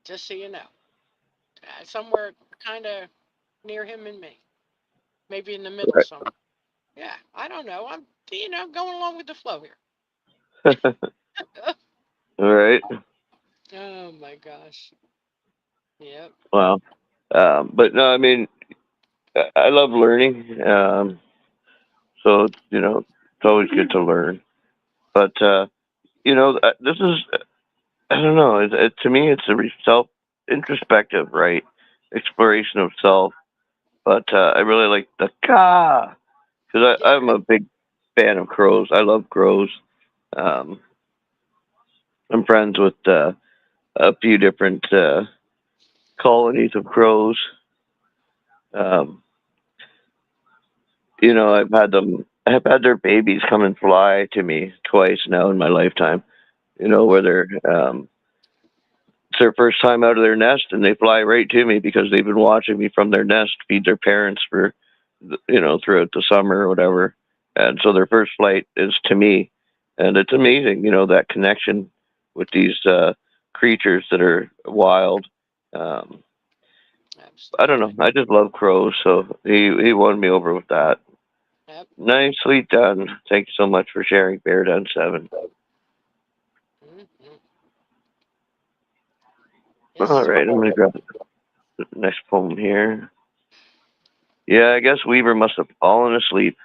Just so you know. Somewhere kind of near him and me. Maybe in the middle Right. somewhere. Yeah, I don't know. I'm, going along with the flow here. All right. Oh my gosh. Yep. Wow. But no, I mean, I love learning. So it's always good to learn. But this is, I don't know. To me, it's a self introspective, right? Exploration of self. But I really like the ka because Yeah. I'm a big fan of crows. I love crows. Um, I'm friends with a few different colonies of crows. Um, I've had their babies come and fly to me twice now in my lifetime. Where it's their first time out of their nest and they fly right to me because they've been watching me from their nest feed their parents for, throughout the summer or whatever. And so their first flight is to me. And it's amazing, that connection with these creatures that are wild. Um, I don't know. Absolutely. I just love crows, so he won me over with that. Yep. Nicely done. Thank you so much for sharing, Bear Down 7. Mm-hmm. Yes, All sir. right, I'm going to grab the next poem here. Yeah, I guess Weaver must have fallen asleep.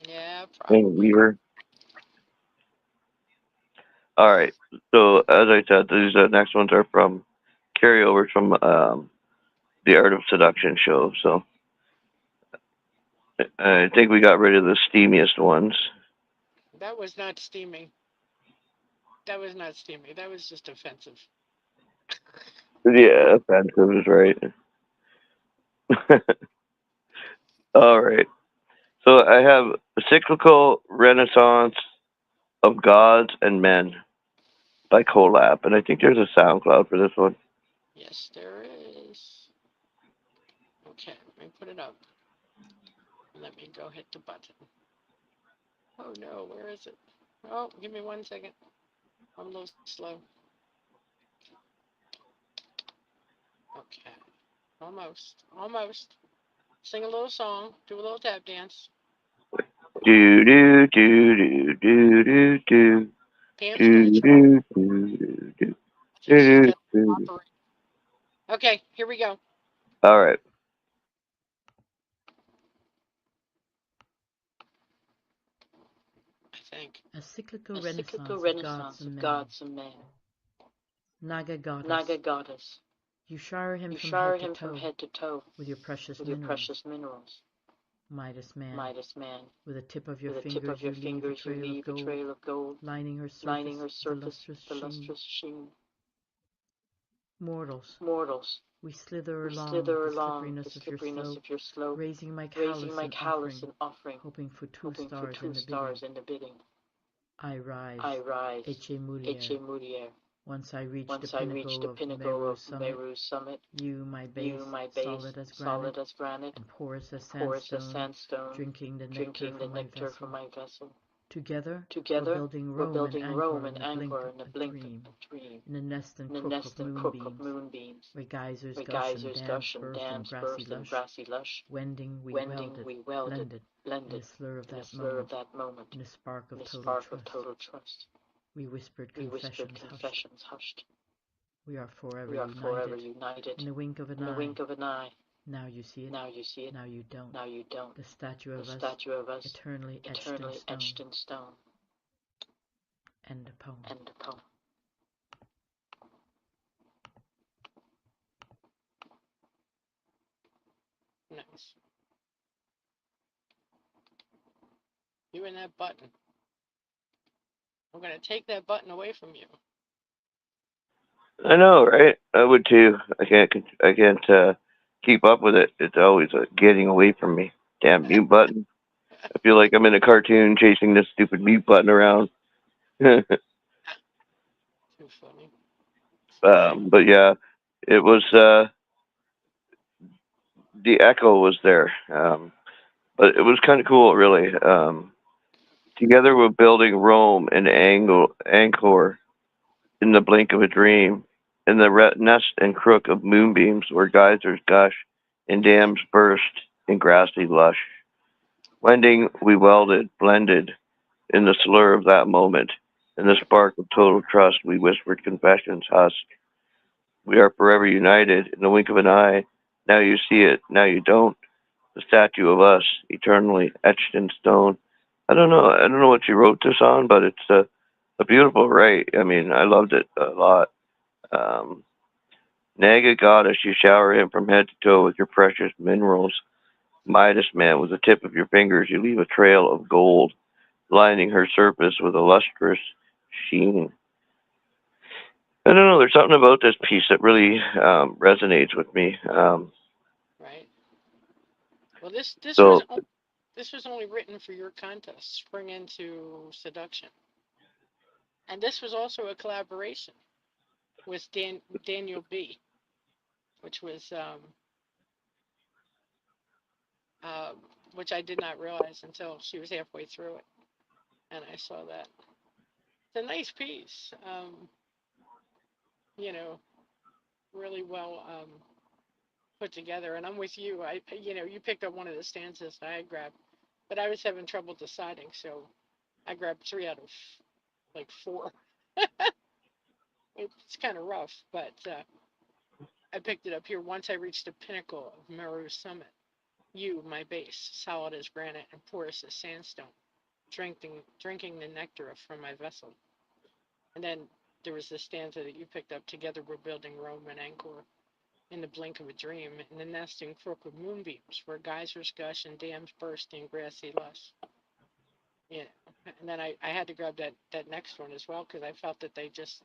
Yeah, Hey, probably. Weaver. All right. So, as I said, these next ones are from carryovers from the Art of Seduction show. So, I think we got rid of the steamiest ones. That was not steaming. That was not steamy. That was just offensive. Yeah, offensive is right. All right. So, I have a cyclical renaissance of gods and men by Collab, and I think there's a SoundCloud for this one. Yes, there is. Okay, let me put it up. Let me go hit the button. Oh no, where is it? Oh, give me 1 second. I'm a little slow. Okay, almost, almost. Sing a little song, do a little tap dance. Do do do do do do do Pam's gonna do try. do do do I think she's do got to do. operate. Okay, here we go. All right. I think. A cyclical A cyclical renaissance of gods renaissance and of men. gods and men. Naga Naga goddess, goddess. you shower him You from shower head to him from toe head to toe with your precious with your minerals. precious minerals. Midas man, Midas man. with the tip of your With the tip of fingers your you leave a fingers you trail of leave a gold, trail of gold, lining her lining surface her with a surface lustrous with a sheen. lustrous sheen. Mortals, Mortals, we slither we along slither the along the slipperiness of your slipperiness slope, of your slope, raising my raising callus my in callus offering, in offering, hoping for two hoping for stars in 2 the bidding. stars in the bidding. I rise, I rise, Eche Mulier. Eche Moutier. Once I reach the Once I reach pinnacle the of pinnacle Meru's of summit, Meru's summit, you, my you, base, my base, solid as granite, solid as granite, and porous as porous as sandstone, sandstone, drinking the nectar drinking the from my nectar from vessel. my vessel. Together, we're Together, building we're Rome and building Rome Angkor in and the blink Angkor of in the a blink of dream, a dream, in a nest and in a crook of nest and crook of moonbeams, moonbeams, where geysers where gush and geysers dams gush and burst in dams grassy burst in lush. grassy lush. Wending, we Wending, welded, we welded, blended, in blended, a slur of in a that slur of moment, that moment, in a spark in of a total spark of trust. total trust. We whispered We whispered confessions hushed. confessions hushed. We are forever We are forever united, united, in the wink of an in the eye. wink of an eye. Now you see it, Now you see it, now you don't. now you don't. The statue The of us, statue of us, eternally etched in eternally stone. etched in stone. End of poem. End of poem. Nice. You and that button. I'm gonna take that button away from you. I know, right? I would too. I can't keep up with it. It's always getting away from me. Damn mute button. I feel like I'm in a cartoon chasing this stupid mute button around. Too funny. But yeah, it was the echo was there. But it was kind of cool, really. Together we're building Rome and Angkor in the blink of a dream, in the nest and crook of moonbeams where geysers gush and dams burst in grassy lush. Wending, we welded, blended in the slur of that moment. In the spark of total trust, we whispered confessions husk. We are forever united in the wink of an eye. Now you see it, now you don't. The statue of us, eternally etched in stone. I don't know. I don't know what you wrote this on, but it's a beautiful write. I mean, I loved it a lot. Um, Naga goddess, you shower him from head to toe with your precious minerals. Midas man, with the tip of your fingers, you leave a trail of gold, lining her surface with a lustrous sheen. I don't know. There's something about this piece that really resonates with me. Right. Well, So this was only written for your contest, Spring into Seduction, and this was also a collaboration with Daniel B, which was uh, which I did not realize until she was halfway through it, and I saw that. It's a nice piece, you know, really well put together. And I'm with you. You picked up one of the stanzas I had grabbed, but I was having trouble deciding, so I grabbed 3 out of 4. It's kind of rough, but I picked it up here. Once I reached the pinnacle of Meru's summit, you, my base, solid as granite and porous as sandstone, drinking the nectar from my vessel. And then there was the stanza that you picked up. Together we're building Rome and Angkor in the blink of a dream, in the nesting crook of moonbeams, where geysers gush and dams burst in grassy lush. You know, and then I had to grab that next one as well because I felt that they just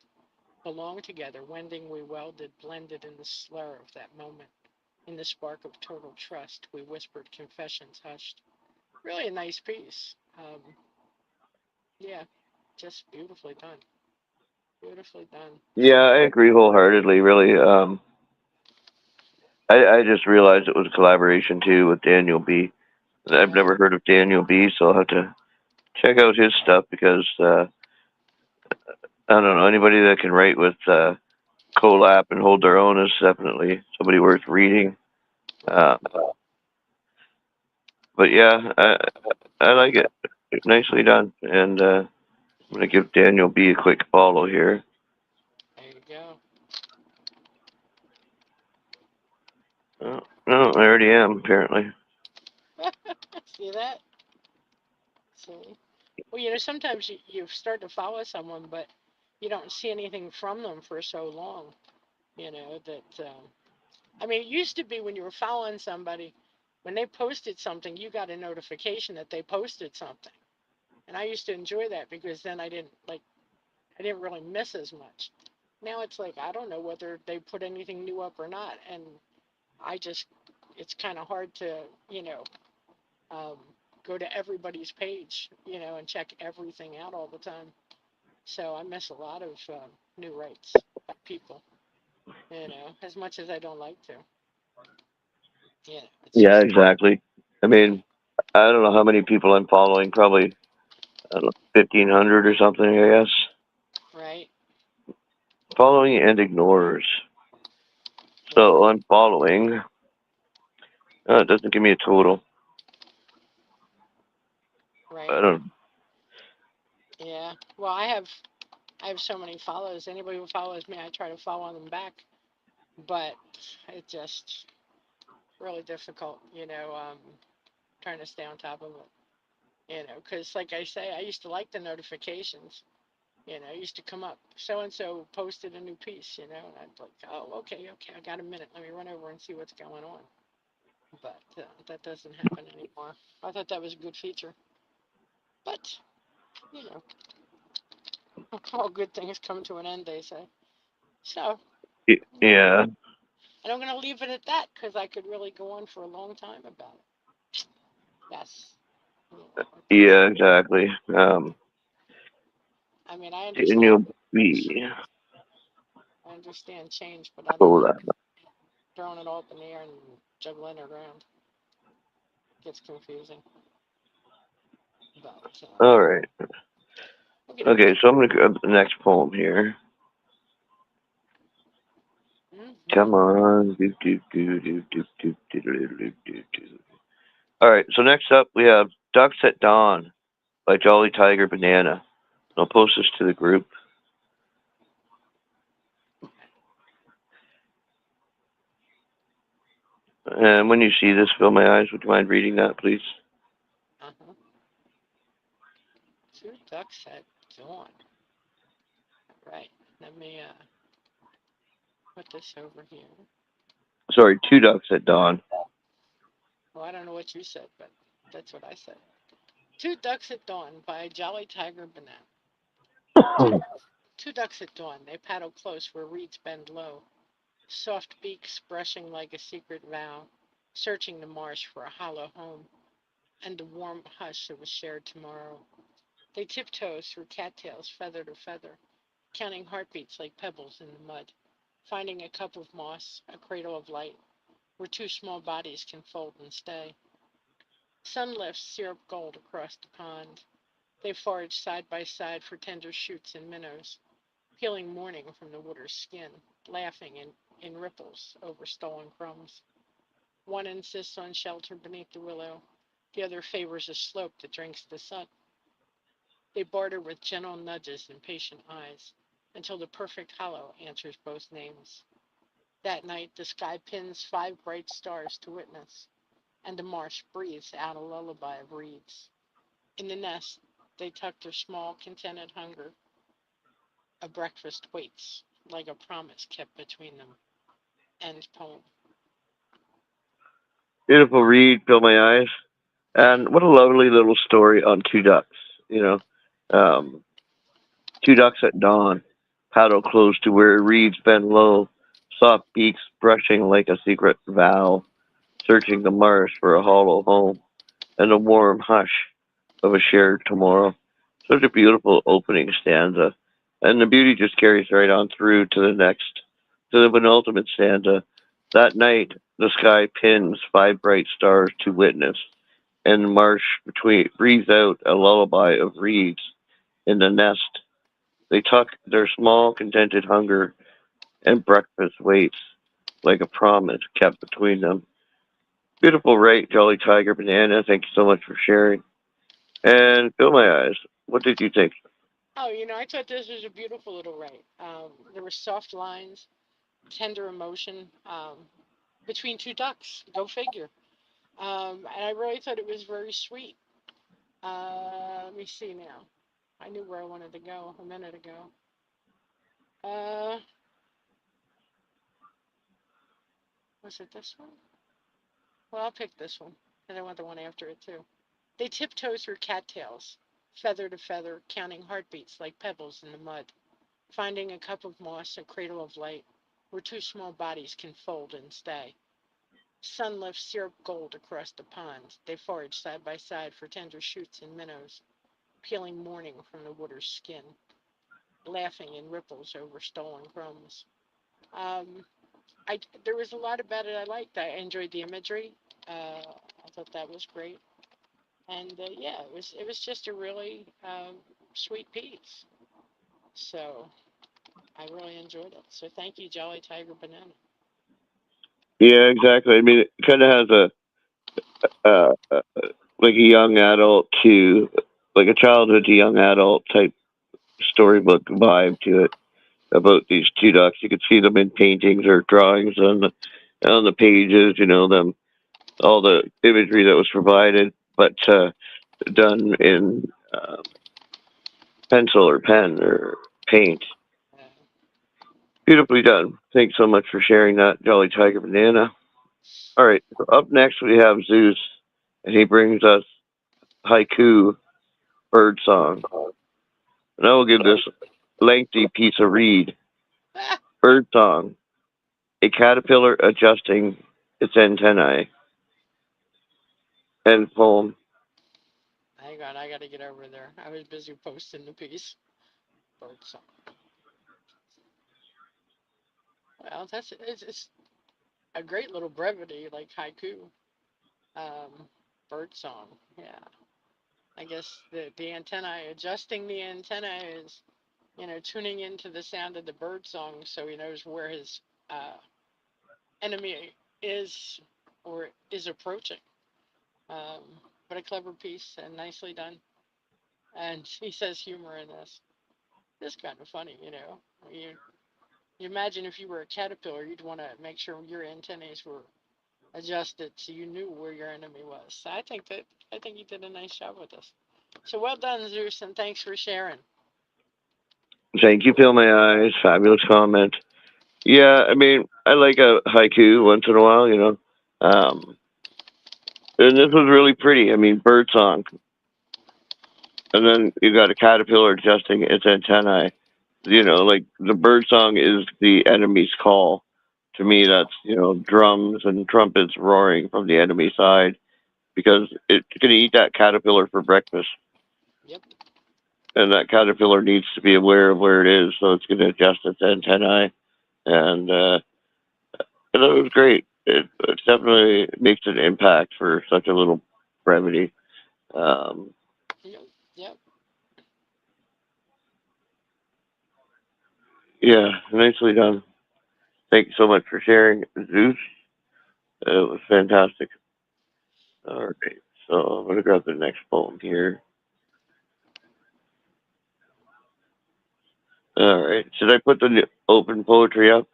belonged together. Wending we welded, blended in the slur of that moment. In the spark of total trust, we whispered confessions hushed. Really a nice piece. Yeah, just beautifully done. Beautifully done. yeah, I agree wholeheartedly. Really, I just realized it was a collaboration too with Daniel B. I've Yeah, never heard of Daniel B, so I'll have to check out his stuff because I don't know, anybody that can write with collab and hold their own is definitely somebody worth reading. right. Uh, but yeah, I like it. Nicely done. And I'm gonna give Daniel B a quick follow here. There you go. Oh, no, I already am apparently. See that? See? Well, sometimes you start to follow someone, but you don't see anything from them for so long. That I mean, it used to be when you were following somebody, when they posted something, you got a notification that they posted something, and I used to enjoy that because then I didn't really miss as much. Now it's like I don't know whether they put anything new up or not, and I just it's kind of hard to um, go to everybody's page, and check everything out all the time. So I miss a lot of new rights by people, as much as I don't like to. It's Yeah, just exactly. I mean, I don't know how many people I'm following. Probably I don't know, 1,500 or something. I guess right. following and ignorers. So Yeah, I'm following. It doesn't give me a total. right. I don't. Yeah. Well, I have so many follows. Anybody who follows me, I try to follow them back, but it's just really difficult, trying to stay on top of it, because like I say, I used to like the notifications. It used to come up, so and so posted a new piece, and I'd like, oh, okay, okay, I got a minute. Let me run over and see what's going on. But that doesn't happen anymore. I thought that was a good feature, but you know, all good things come to an end, they say. So, yeah, Yeah, and I'm going to leave it at that because I could really go on for a long time about it. Yes, it's. yeah, exactly. I mean, I understand. Daniel B. I understand change, but I don't Hold like on. throwing it all up in the air and juggling it around. It gets confusing. But All right. okie Okay, dokie. so I'm gonna grab the next poem here. Mm-hmm. Come on. Do, do, do, do, do, do, do, do, do, do, do. All right. So next up we have Ducks at Dawn by Jolly Tiger Banana. I'll post this to the group. And when you see this, fill my eyes. Would you mind reading that, please? Uh-huh. Two ducks at dawn. Right. Let me put this over here. Sorry, Two Ducks at Dawn. Well, I don't know what you said, but that's what I said. Two Ducks at Dawn by Jolly Tiger Banana. Two, Two ducks at dawn. They paddle close where reeds bend low, soft beaks brushing like a secret vow, searching the marsh for a hollow home and the warm hush of a shared tomorrow. They tiptoe through cattails, feather to feather, counting heartbeats like pebbles in the mud, finding a cup of moss, a cradle of light, where two small bodies can fold and stay. Sun lifts syrup gold across the pond. They forage side by side for tender shoots and minnows, peeling morning from the water's skin, laughing in ripples over stolen crumbs. One insists on shelter beneath the willow, the other favors a slope that drinks the sun. They barter with gentle nudges and patient eyes until the perfect hollow answers both names. That night, the sky pins five bright stars to witness, and the marsh breathes out a lullaby of reeds. In the nest, they tuck their small, contented hunger. A breakfast waits, like a promise kept between them. End poem. Beautiful read, fill my eyes. And what a lovely little story on two ducks. You know, um, two ducks at dawn, paddle close to where reeds bend low, soft beaks brushing like a secret vow, searching the marsh for a hollow home and a warm hush of a shared tomorrow. Such a beautiful opening stanza. And the beauty just carries right on through to the next, to the penultimate stanza. That night, the sky pins five bright stars to witness, and the marsh between breathes out a lullaby of reeds in the nest. They tuck their small, contented hunger, and breakfast waits like a promise kept between them. Beautiful, right, Jolly Tiger Banana? Thank you so much for sharing. And fill my eyes. What did you think? Oh, I thought this was a beautiful little write. There were soft lines, tender emotion between two ducks. Go figure. And I really thought it was very sweet. Let me see now. I knew where I wanted to go a minute ago. Uh, was it this one? Well, I'll pick this one, and I want the one after it too. They tiptoe through cattails, feather to feather, counting heartbeats like pebbles in the mud, finding a cup of moss, a cradle of light, where two small bodies can fold and stay. Sun lifts syrup gold across the pond. They forage side by side for tender shoots and minnows, peeling morning from the water's skin, laughing in ripples over stolen crumbs. Um, there was a lot about it I liked. I enjoyed the imagery. I thought that was great, and yeah, it was just a really sweet piece. So I really enjoyed it. So thank you, Jolly Tiger Banana. Yeah, exactly. I mean, it kind of has like a young adult to like a childhood to young adult type storybook vibe to it about these two ducks. You could see them in paintings or drawings on the pages. You know them all the imagery that was provided, but done in pencil or pen or paint. Uh, Beautifully done. Thanks so much for sharing that, Jolly Tiger Banana. All right, so up next we have Zeus, and he brings us haiku bird song. And I will give this lengthy piece a read. Bird song. A caterpillar adjusting its antennae. End poem. hang on, I got to get over there. I was busy posting the piece. Bird song. Well, it's a great little brevity like haiku. Um, bird song. Yeah. I guess the antenna, adjusting the antenna is, tuning into the sound of the bird song so he knows where his uh, enemy is or is approaching. Um, but a clever piece and nicely done. And he says humor in this. It's kind of funny, you imagine if you were a caterpillar, you'd want to make sure your antennae were adjusted so you knew where your enemy was. So I think you did a nice job with this. So well done, Zeus, and thanks for sharing. Thank you, Fill My Eyes. Fabulous comment. Yeah, I mean, I like a haiku once in a while, you know. And this was really pretty. I mean, bird song. And then you got a caterpillar adjusting its antennae. Like the bird song is the enemy's call. To me, that's drums and trumpets roaring from the enemy side because it's going to eat that caterpillar for breakfast, Yep. and that caterpillar needs to be aware of where it is, so it's going to adjust its antennae. And it was great. It definitely makes an impact for such a little brevity. Um, Yep. Yep. yeah, nicely done. Thank you so much for sharing, Zeus. It was fantastic. All right, so I'm gonna grab the next poem here. All right, should I put the open poetry up?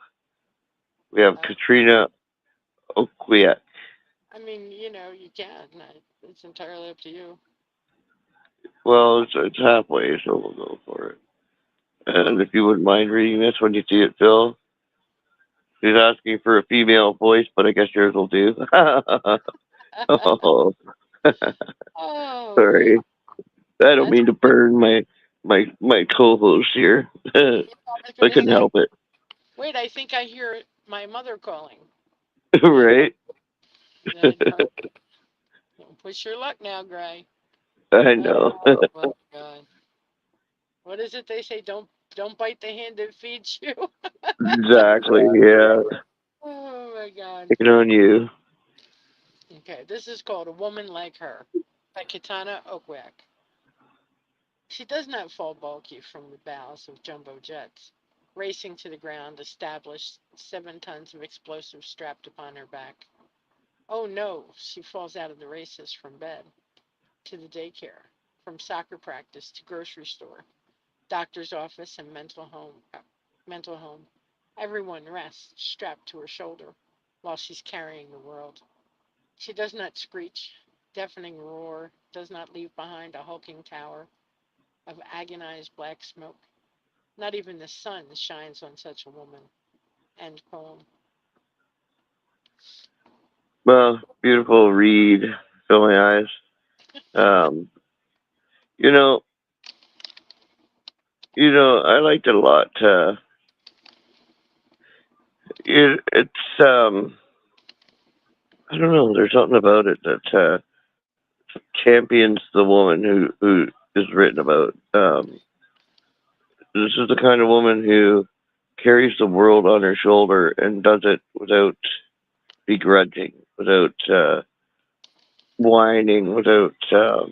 We have Uh, Katrina Oquiet. I mean, you can. It's entirely up to you. Well, it's halfway, so we'll go for it. And if you wouldn't mind reading this when you see it, Phil. She's asking for a female voice, but I guess yours will do. Oh, Oh, man. sorry. I don't That's mean to burn my co-host here. yeah, I was I gonna couldn't say. help it. Wait, I think I hear my mother calling. Yeah. Right? Don't push your luck now, Gray. I know. Oh my God. What is it they say? Don't bite the hand that feeds you. Exactly. Yeah. Oh my God. Picking on you. Okay, this is called A Woman Like Her by Kitana Okwak. She does not fall bulky from the bows of jumbo jets, racing to the ground, established 7 tons of explosives strapped upon her back. Oh no, she falls out of the races from bed to the daycare, from soccer practice to grocery store, doctor's office and mental home. Everyone rests strapped to her shoulder while she's carrying the world. She does not screech, deafening roar, does not leave behind a hulking tower of agonized black smoke. Not even the sun shines on such a woman. End poem. Well, beautiful read. Fill my eyes. Um, you know, I liked it a lot. It's I don't know. There's something about it that champions the woman who is written about. This is the kind of woman who carries the world on her shoulder and does it without begrudging, without whining, without I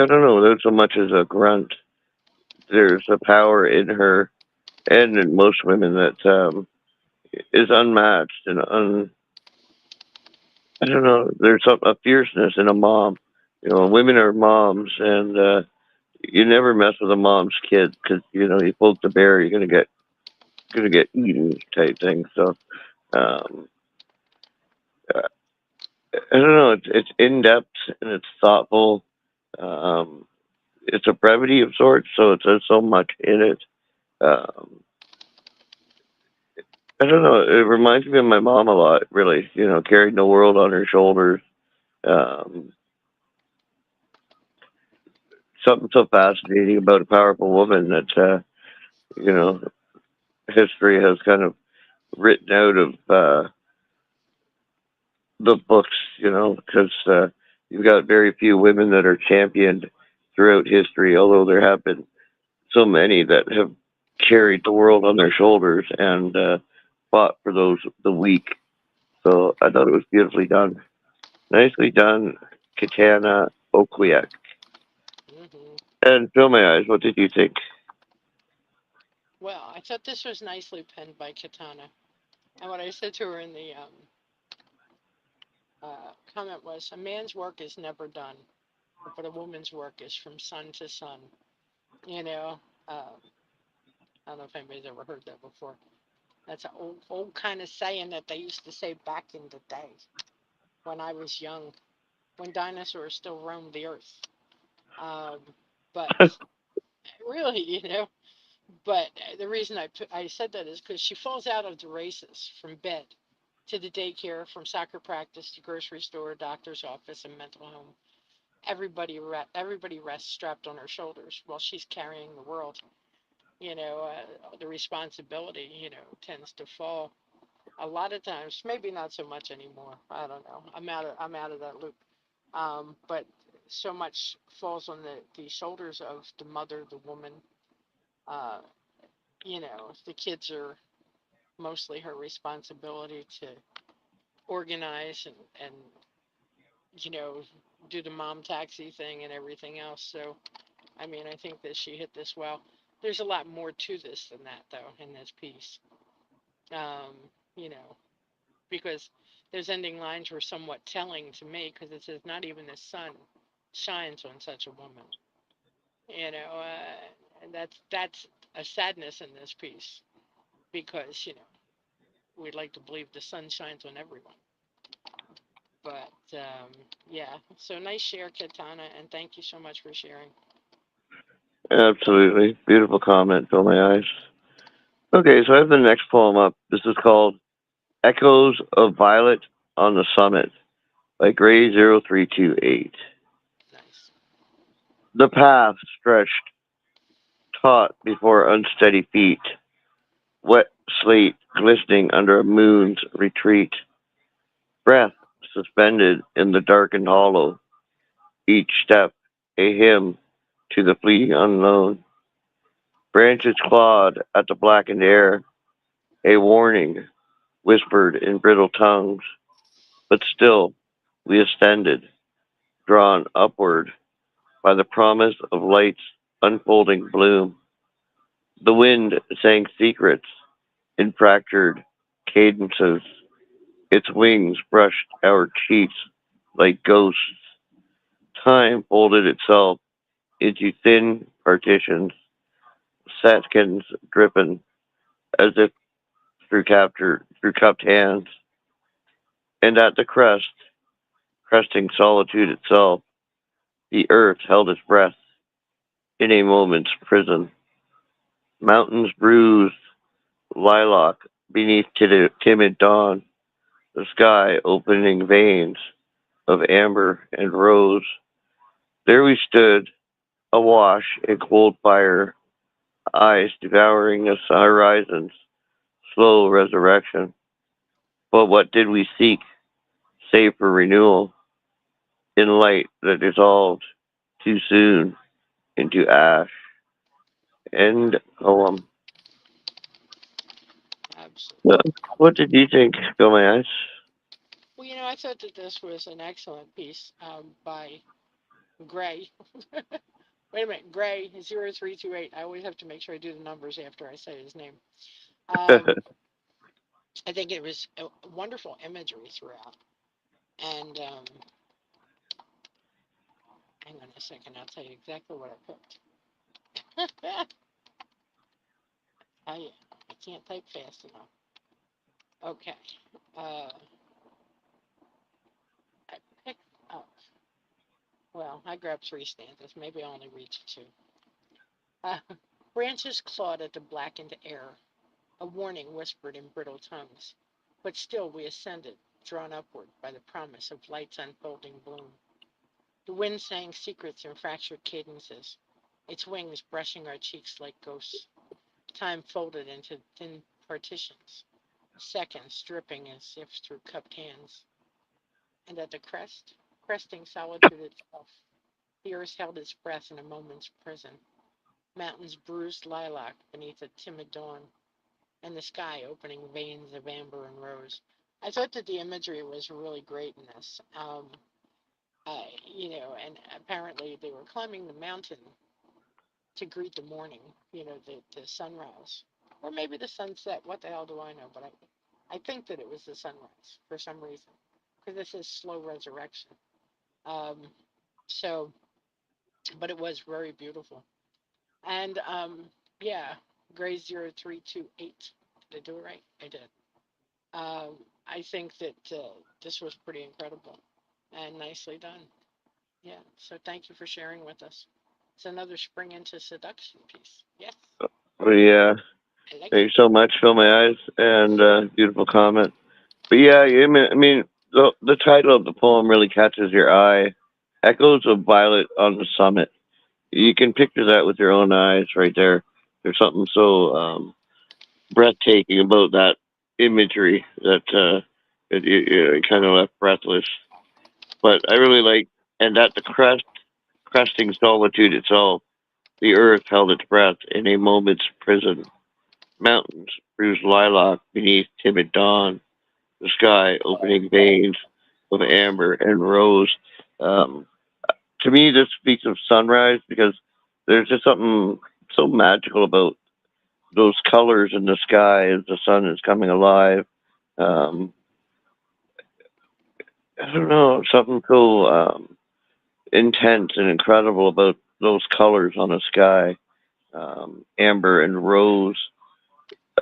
don't know, without so much as a grunt. There's a power in her and in most women that is unmatched and I don't know. There's a fierceness in a mom. Women are moms, and you never mess with a mom's kid because you poke the bear, you're gonna get eaten type thing. So um, I don't know. It's in depth and it's thoughtful. Um, it's a brevity of sorts, so there's so much in it. Um, I don't know. It reminds me of my mom a lot. Really, carrying the world on her shoulders. Um, Something so fascinating about a powerful woman that you know history has kind of written out of the books. Because you've got very few women that are championed throughout history, although there have been so many that have carried the world on their shoulders and fought for the weak. So I thought it was beautifully done. Nicely done, Katana Oquiek. Hmm. And Fill My Eyes, what did you think? Well, I thought this was nicely penned by Katana. And what I said to her in the comment was, a man's work is never done, but a woman's work is from sun to sun. You know, uh, I don't know if anybody's ever heard that before. That's an old kind of saying that they used to say back in the day when I was young, when dinosaurs still roamed the earth. Um, but really, but the reason I said that is because she falls out of the races from bed to the daycare, from soccer practice to grocery store, doctor's office, and mental home. everybody rests strapped on her shoulders while she's carrying the world. The responsibility, tends to fall a lot of times. Maybe not so much anymore. I don't know. I'm out of that loop. But so much falls on the shoulders of the mother, the woman. Uh, the kids are mostly her responsibility to organize and you know do the mom taxi thing and everything else. So I mean, I think that she hit this well. There's a lot more to this than that, though, in this piece. Um, you know, because those ending lines were somewhat telling to me because it says, "Not even the sun shines on such a woman." And that's a sadness in this piece because we'd like to believe the sun shines on everyone. But yeah, so nice share, Katana, and thank you so much for sharing. Absolutely. Beautiful comment. Fill my eyes. Okay, so I have the next poem up. This is called Echoes of Violet on the Summit by Grey0328. Nice. The path stretched taut before unsteady feet, wet slate glistening under a moon's retreat, breath suspended in the darkened hollow, each step a hymn to the fleeting unknown. Branches clawed at the blackened air, a warning whispered in brittle tongues, but still we ascended, drawn upward by the promise of light's unfolding bloom. The wind sang secrets in fractured cadences. Its wings brushed our cheeks like ghosts. Time folded itself into thin partitions, seconds dripping as if through cupped hands. And at the crest, cresting solitude itself, the earth held its breath in a moment's prison. Mountains bruised, lilac beneath timid dawn, the sky opening veins of amber and rose. There we stood, awash in cold fire, eyes devouring the horizon's slow resurrection. But what did we seek, save for renewal, in light that dissolved too soon into ash? End poem. Absolutely. What did you think, Bill My Eyes? Well, I thought that this was an excellent piece by Gray. Wait a minute, Gray 0328. I always have to make sure I do the numbers after I say his name. Um, I think it was a wonderful imagery throughout. And hang on a second, I'll tell you exactly what I picked. I can't type fast enough. Okay. Uh, I picked up. Well, I grabbed three stanzas. Maybe I only reached two. Uh, Branches clawed at the blackened air. A warning whispered in brittle tongues. But still we ascended, drawn upward by the promise of light's unfolding bloom. The wind sang secrets in fractured cadences, its wings brushing our cheeks like ghosts. Time folded into thin partitions, seconds dripping as if through cupped hands. And at the crest, cresting solitude itself, the earth held its breath in a moment's prison. Mountains bruised lilac beneath a timid dawn, and the sky opening veins of amber and rose. I thought that the imagery was really great in this. And apparently they were climbing the mountain to greet the morning, the sunrise, or maybe the sunset. What the hell do I know? But I think that it was the sunrise for some reason, because this is slow resurrection. Um, so, but it was very beautiful. And yeah, Gray 0328. Did I do it right? I did. I think that this was pretty incredible and nicely done. Yeah. So thank you for sharing with us. It's another spring into seduction piece. Yes, Yeah, I like thank it. you so much, Fill My Eyes, and beautiful comment. But yeah, I mean, the title of the poem really catches your eye. Echoes of violet on the summit. You can picture that with your own eyes right there. There's something so breathtaking about that imagery that it kind of left breathless. But I really like, and at the cresting solitude itself, the earth held its breath in a moment's prison. Mountains bruised lilac beneath timid dawn, the sky opening veins of amber and rose. Um, to me, this speaks of sunrise because there's just something so magical about those colors in the sky as the sun is coming alive. Um, I don't know, something so intense and incredible about those colors on the sky, amber and rose,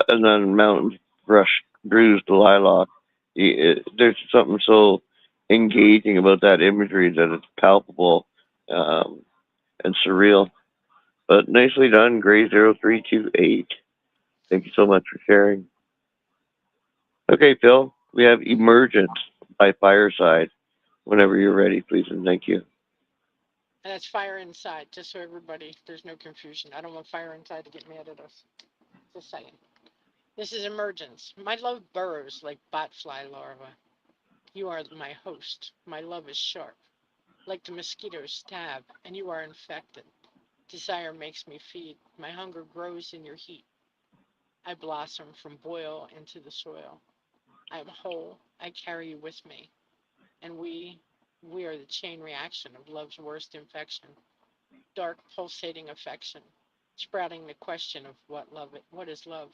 and then mountains brush bruised lilac. There's something so engaging about that imagery that it's palpable um, and surreal. But nicely done, Gray0328. Thank you so much for sharing. Okay, Phil, we have Emergence by Fireside. Whenever you're ready, please, and thank you. And that's fire inside, just so everybody, there's no confusion. I don't want fire inside to get mad at us. Just saying. This is emergence. My love burrows like botfly larvae. You are my host. My love is sharp, like the mosquito's stab, and you are infected. Desire makes me feed. My hunger grows in your heat. I blossom from boil into the soil. I am whole. I carry you with me. And we are the chain reaction of love's worst infection. Dark pulsating affection, sprouting the question of what is love,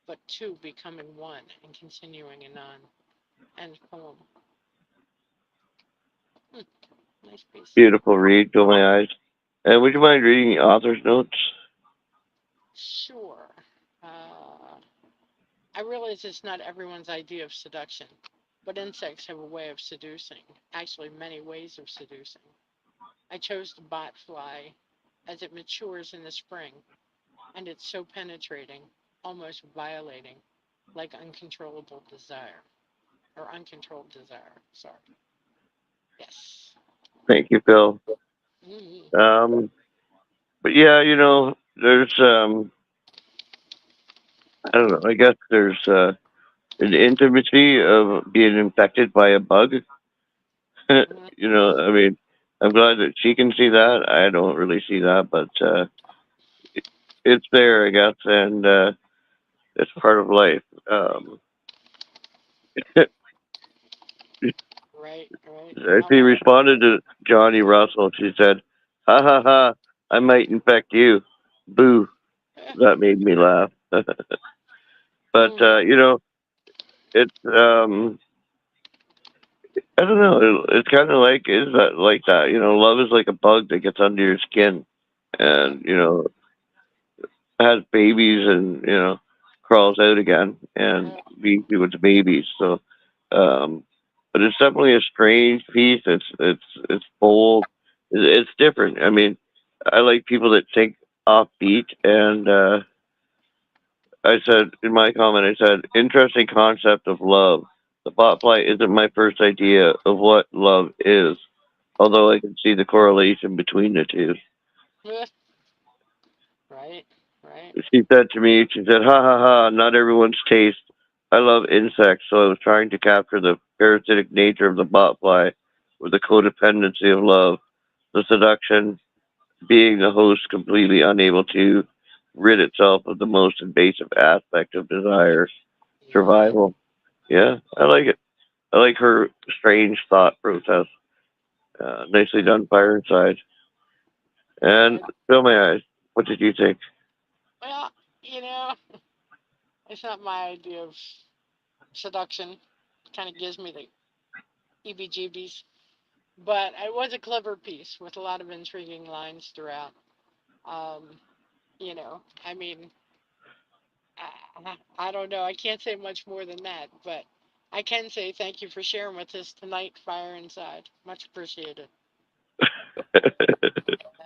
but two becoming one and continuing anon. End poem. Hmm, nice piece. Beautiful read, fill my eyes. And would you mind reading the author's notes? Sure. I realize it's not everyone's idea of seduction, but insects have a way of seducing, actually, many ways of seducing. I chose the bot fly as it matures in the spring, and it's so penetrating, almost violating, like uncontrollable desire, or uncontrolled desire. Sorry. Yes. Thank you, Phil. Mm-hmm. Um, but yeah, there's I don't know. I guess there's an intimacy of being infected by a bug. I mean, I'm glad that she can see that. I don't really see that, but it's there, I guess, and it's part of life. Right, right. She responded to Johnny Russell. She said, "Ha ha ha! I might infect you." Boo! That made me laugh. But Mm, it's I don't know. It's kind of like is that like that? Love is like a bug that gets under your skin, yeah, and has babies, and crawls out again, and yeah, leaves you with the babies. So, um, but it's definitely a strange piece. It's bold. It's different. I mean, I like people that think offbeat, and I said in my comment, I said, interesting concept of love. The botfly isn't my first idea of what love is, although I can see the correlation between the two. yeah. Right, right. She said to me, she said, ha ha ha, not everyone's taste. I love insects, so I was trying to capture the parasitic nature of the botfly with the codependency of love, the seduction, being the host completely unable to rid itself of the most invasive aspect of desire, Yeah, survival. Yeah, I like it. I like her strange thought process. Nicely right, done, Fire Inside. And right. fill my eyes. What did you think? Well, you know, it's not my idea of seduction. Kind of gives me the EBGBs. But it was a clever piece with a lot of intriguing lines throughout. Um, I mean, I don't know. I can't say much more than that, but I can say thank you for sharing with us tonight, Fire Inside. Much appreciated.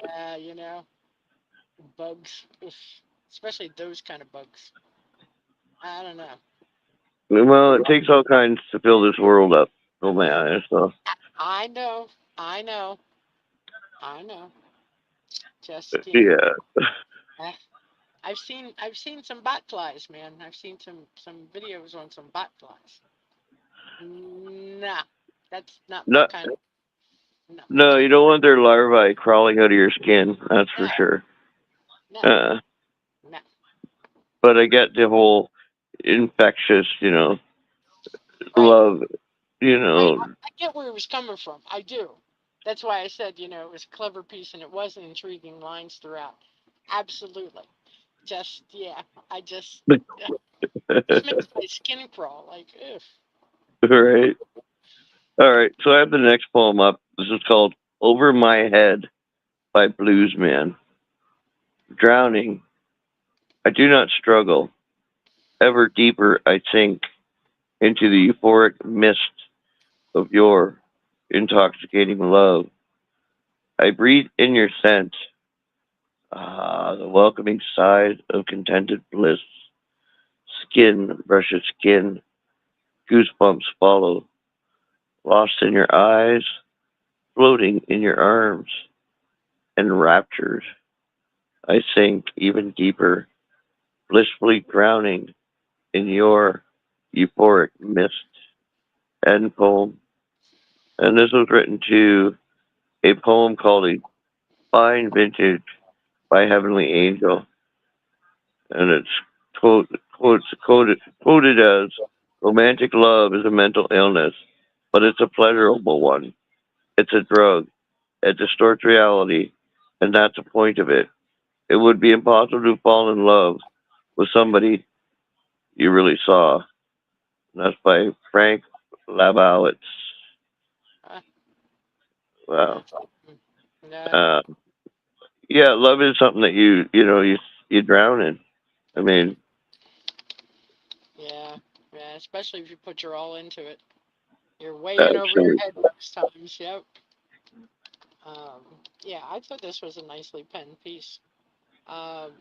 Uh, you know, bugs, oof, especially those kind of bugs. I don't know. Well, it takes all kinds to fill this world up. Oh my eyes. So I know. I know. I know. Just, Yeah. eh, I've seen some bot flies, man. I've seen some videos on some bot flies. Nah, that's not my No, kind of. No, no, you don't want their larvae crawling out of your skin. That's for no, sure. no, Uh, no. but I get the whole infectious, Right. love, you I, know. I I get where it was coming from. I do. That's why I said, it was a clever piece and it was intriguing lines throughout. Absolutely. Just, yeah. I just makes my skin crawl. Like, ugh. Right. All right. So I have the next poem up. This is called "Over My Head" by Bluesman. Drowning, I do not struggle. Ever deeper I sink into the euphoric mist of your intoxicating love. I breathe in your scent, the welcoming side of contented bliss. Skin brushes skin, goosebumps follow. Lost in your eyes, floating in your arms, enraptured. I sink even deeper, blissfully drowning in your euphoric mist. End poem. And this was written to a poem called A Fine Vintage by Heavenly Angel. And it's quoted as romantic love is a mental illness, but it's a pleasurable one. It's a drug. It distorts reality, and that's the point of it. It would be impossible to fall in love with somebody you really saw. And that's by Frank Labowitz. Uh, Wow. that's, no, Uh, yeah, love is something that you drown in. I mean, yeah, yeah. Especially if you put your all into it. You're way in over your absolutely. head most times. Yep. Um, yeah, I thought this was a nicely penned piece. Um,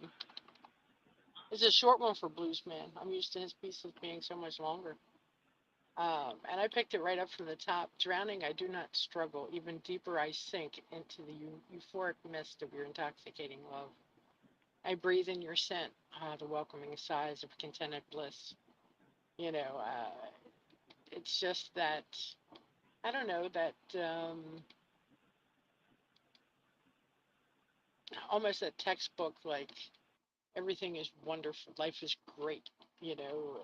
it's a short one for Blues Man. I'm used to his pieces being so much longer. And I picked it right up from the top. Drowning, I do not struggle. Even deeper, I sink into the euphoric mist of your intoxicating love. I breathe in your scent, the welcoming sighs of contented bliss. You know, it's just that, I don't know, that almost that textbook, like, everything is wonderful, life is great. You know,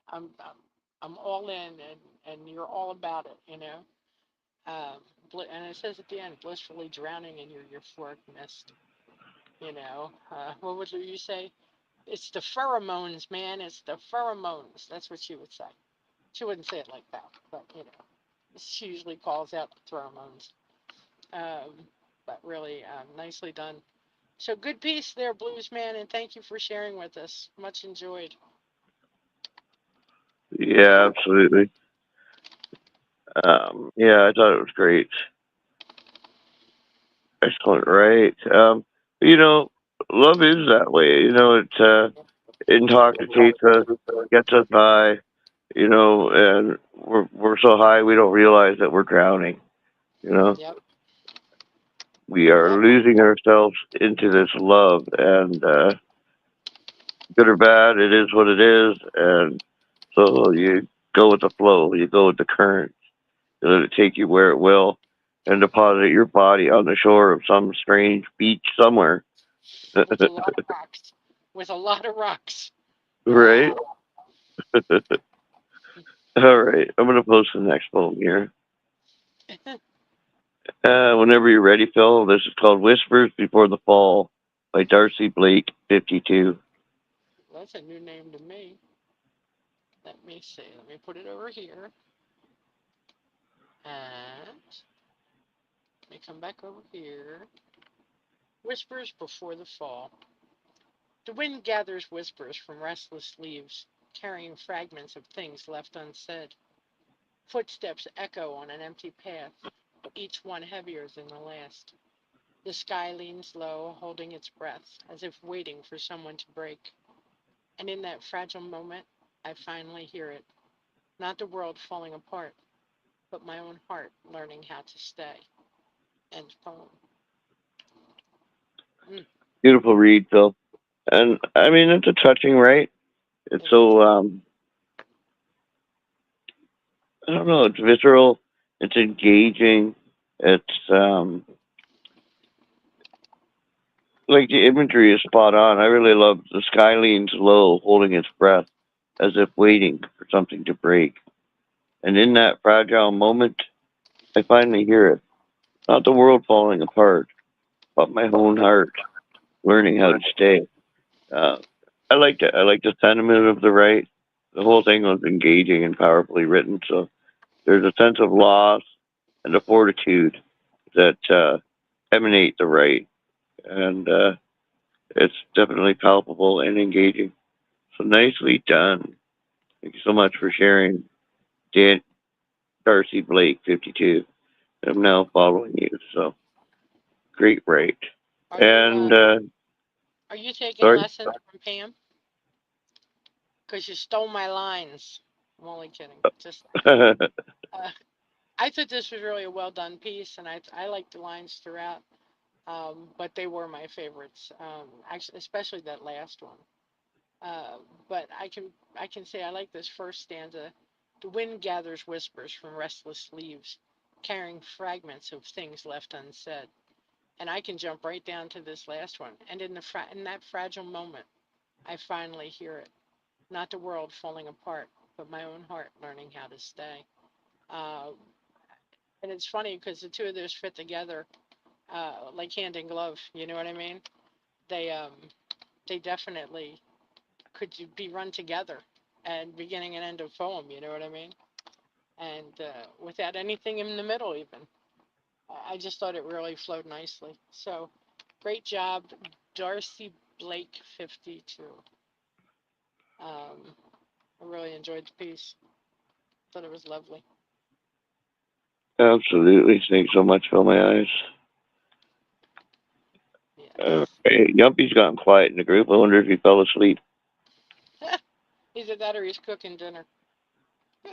I'm, I'm, I'm all in and you're all about it, you know. Um, and it says at the end, blissfully drowning in your euphoric mist. You know, what would you say? It's the pheromones, man. It's the pheromones. That's what she would say. She wouldn't say it like that, but she usually calls out the pheromones. Um, but really, nicely done. So good piece there, Blues Man, and thank you for sharing with us. Much enjoyed. Yeah, absolutely. Yeah, I thought it was great. Excellent, right? You know, love is that way. It intoxicates us, gets us high. And we're so high we don't realize that we're drowning. You know, Yep, we are yep, losing ourselves into this love, and good or bad, it is what it is. And so you go with the flow, you go with the current, you let it take you where it will, and deposit your body on the shore of some strange beach somewhere. with a lot of rocks. With a lot of rocks. Right? All right. I'm going to post the next poem here. Whenever you're ready, Phil, this is called Whispers Before the Fall by Darcy Blake, 52. That's a new name to me. Let me see. Let me put it over here. And let me come back over here. Whispers before the fall. The wind gathers whispers from restless leaves, carrying fragments of things left unsaid. Footsteps echo on an empty path, each one heavier than the last. The sky leans low, holding its breath, as if waiting for someone to break. And in that fragile moment, I finally hear it. Not the world falling apart, but my own heart learning how to stay. End poem. Mm, Beautiful read, Phil. And I mean, it's a touching, right? It's it is. so I don't know. It's visceral. It's engaging. It's like the imagery is spot on. I really love the sky leans low, holding its breath, as if waiting for something to break. And in that fragile moment, I finally hear it. Not the world falling apart, but my own heart learning how to stay. Uh, I liked it. I liked the sentiment of the right. The whole thing was engaging and powerfully written. So there's a sense of loss and a fortitude that emanate the right, and it's definitely palpable and engaging. So nicely done. Thank you so much for sharing, Dan Darcy Blake 52. I'm now following you. So great, right? Are you And are you taking sorry. lessons from Pam? Because you stole my lines. I'm only kidding. Just uh, I thought this was really a well done piece, and I liked the lines throughout. But they were my favorites. Actually, especially that last one. Uh, but I can say I like this first stanza. The wind gathers whispers from restless leaves, carrying fragments of things left unsaid. And I can jump right down to this last one. And in that fragile moment, I finally hear it. Not the world falling apart, but my own heart learning how to stay. Uh, and it's funny because the two of those fit together like hand in glove. You know what I mean? They um, they definitely could be run together, and beginning and end of poem. You know what I mean? And without anything in the middle, even. I just thought it really flowed nicely. So, great job, Darcy Blake 52. I really enjoyed the piece. Thought it was lovely. Absolutely. Thanks so much, Phil. My eyes. Yes. Yumpy's gotten quiet in the group. I wonder if he fell asleep. Either that or he's cooking dinner.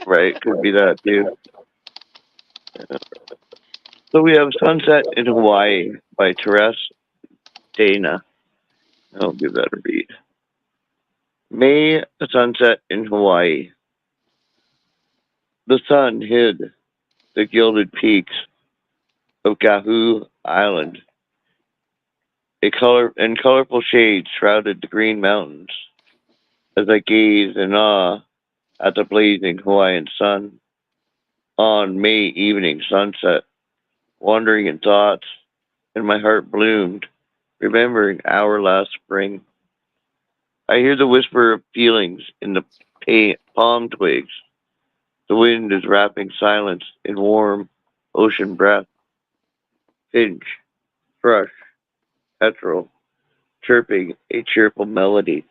Right, could be that too. So we have Sunset in Hawaii by Therese Dana. I'll give that a read. May a sunset in Hawaii. The sun hid the gilded peaks of Gahu Island. A color and colorful shades shrouded the green mountains as I gazed in awe at the blazing Hawaiian sun on May evening sunset, wandering in thoughts, and my heart bloomed, remembering our last spring. I hear the whisper of feelings in the palm twigs. The wind is wrapping silence in warm ocean breath. Finch, thrush, petrel, chirping a cheerful melody.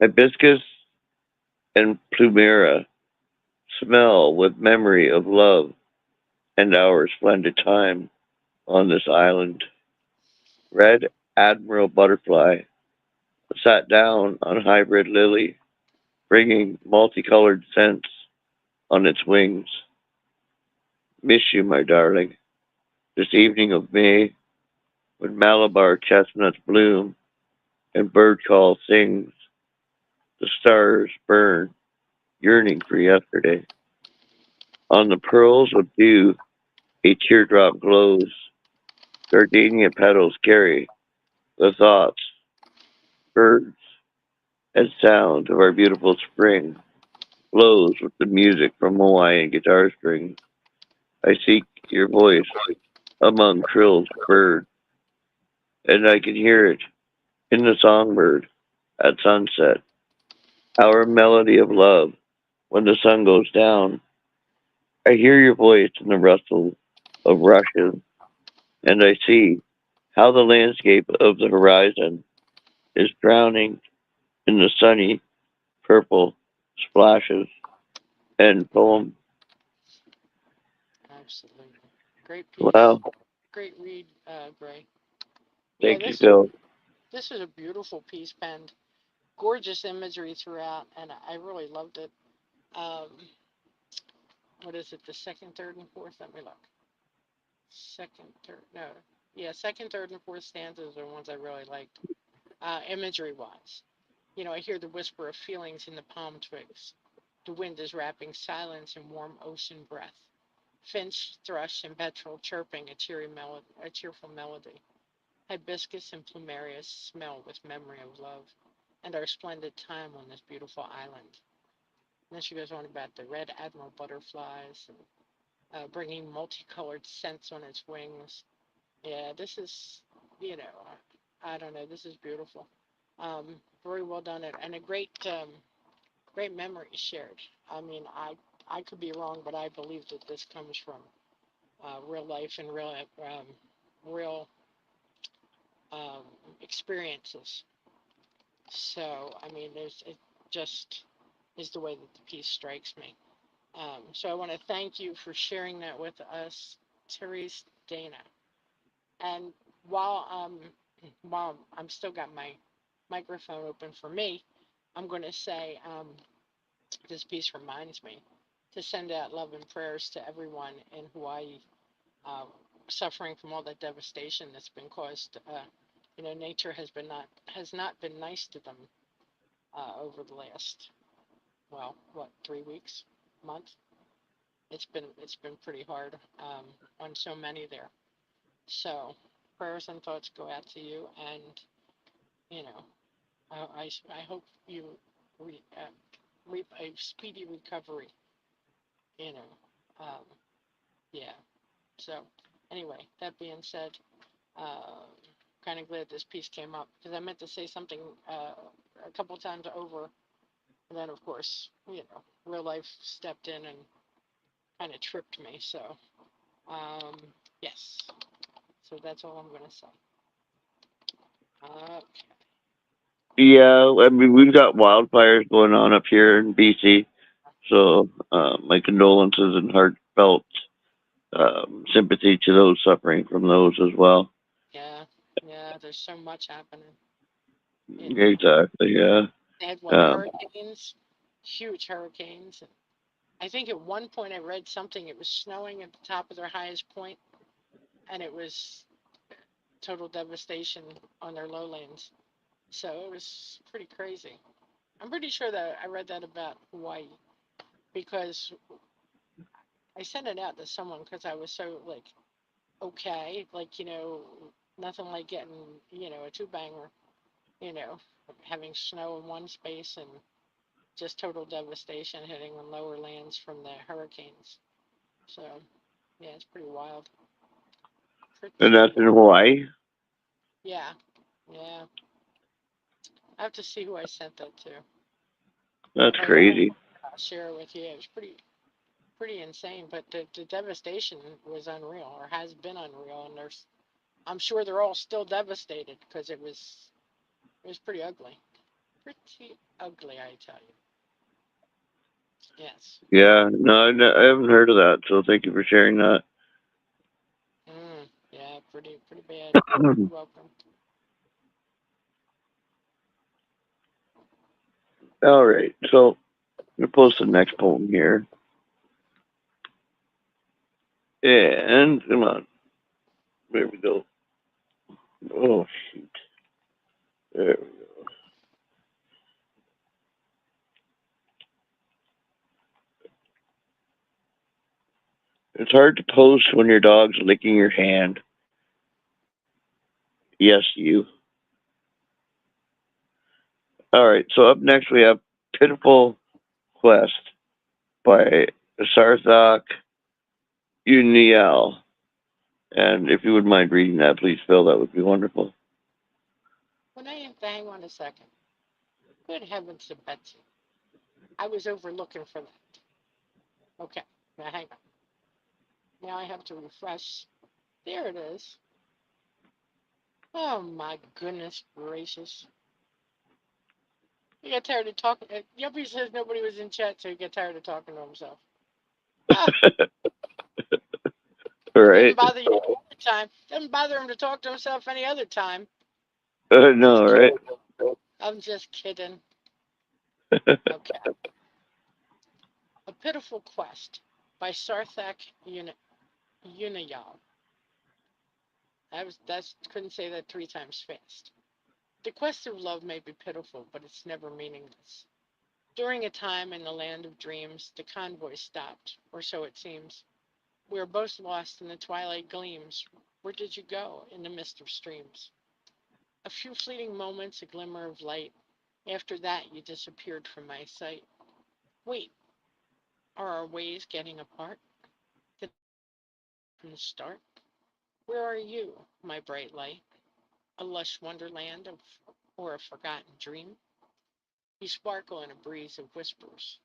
Hibiscus and plumera smell with memory of love and our splendid time on this island. Red admiral butterfly sat down on hybrid lily, bringing multicolored scents on its wings. Miss you, my darling, this evening of May, when Malabar chestnuts bloom and bird call sings, the stars burn, yearning for yesterday. On the pearls of dew, a teardrop glows. Gardenia petals carry the thoughts, birds, and sound of our beautiful spring flows with the music from Hawaiian guitar strings. I seek your voice among trilled birds, and I can hear it in the songbird at sunset. Our melody of love when the sun goes down. I hear your voice in the rustle of rushes, and I see how the landscape of the horizon is drowning in the sunny purple splashes and poem. Absolutely. Great piece. Wow. Great read, Gray. Yeah, Thank you, this Phil. this is a beautiful piece penned. Gorgeous imagery throughout, and I really loved it. Um, what is it, the second, third, and fourth? Let me look. Second, third, no. Yeah, second, third, and fourth stanzas are the ones I really liked, imagery wise. I hear the whisper of feelings in the palm twigs. The wind is wrapping silence in warm ocean breath. Finch, thrush, and petrel chirping a cheerful melody. Hibiscus and plumerias smell with memory of love and our splendid time on this beautiful island. And then she goes on about the red admiral butterflies and bringing multicolored scents on its wings. Yeah, this is, you know, I don't know, this is beautiful. Very well done and a great memory shared. I mean, I could be wrong, but I believe that this comes from real life and real um, experiences. So, I mean, it just is the way that the piece strikes me. So I want to thank you for sharing that with us, Therese Dana. And while while I'm still got my microphone open for me, I'm going to say this piece reminds me to send out love and prayers to everyone in Hawaii uh, suffering from all that devastation that's been caused. Nature has not been nice to them over the last, well, what, 3 weeks, month. It's been pretty hard on so many there. So prayers and thoughts go out to you, and you know I hope you reap a speedy recovery. You know, um, yeah. So anyway, that being said, uh, kind of glad this piece came up because I meant to say something a couple times over, and then of course real life stepped in and kind of tripped me. So um, yes, so that's all I'm gonna say. Uh, Yeah, I mean we've got wildfires going on up here in BC, so my condolences and heartfelt sympathy to those suffering from those as well. yeah, yeah. There's so much happening. You know, Exactly. Yeah. they had what, Um, hurricanes, huge hurricanes. I think at one point I read something. It was snowing at the top of their highest point, and it was total devastation on their lowlands. So it was pretty crazy. I'm pretty sure that I read that about Hawaii because I sent it out to someone because I was so like, okay, like nothing like getting a two banger, you know, having snow in one space and just total devastation hitting on lower lands from the hurricanes. So yeah, it's pretty wild. and Pretty that's in wild. Hawaii. Yeah, yeah. I have to see who I sent that to. That's But crazy. I'll share it with you. It was pretty insane. But the devastation was unreal, or has been unreal. And I'm sure they're all still devastated because it was pretty ugly. Pretty ugly, I tell you. Yes. Yeah. No, I haven't heard of that. So thank you for sharing that. Yeah, pretty bad. You're welcome. All right. So I'm gonna post the next poem here. And come on, there we go. Oh shoot, there we go. It's hard to post when your dog's licking your hand. Yes, you. All right. So up next we have "Pitiful Quest" by Sarthak Unial. And if you would mind reading that, please, Phil, that would be wonderful. When I have to hang on a second. Good heavens to Betsy. I was overlooking for that. Okay, now hang on. Now I have to refresh. There it is. Oh my goodness gracious. He got tired of talking. Yuppie says nobody was in chat, so he got tired of talking to himself. Ah, All it right. doesn't bother you any other time. Doesn't bother him to talk to himself any other time. I'm No, right? I'm just kidding. Okay. A pitiful quest. by Sarthak Unayal. That's couldn't say that three times fast. The quest of love may be pitiful, but it's never meaningless. During a time in the land of dreams, the convoy stopped, or so it seems. We are both lost in the twilight gleams. Where did you go in the mist of streams? A few fleeting moments, a glimmer of light. After that, you disappeared from my sight. Wait, are our ways getting apart? Did from the start? Where are you, my bright light? A lush wonderland of or a forgotten dream? You sparkle in a breeze of whispers.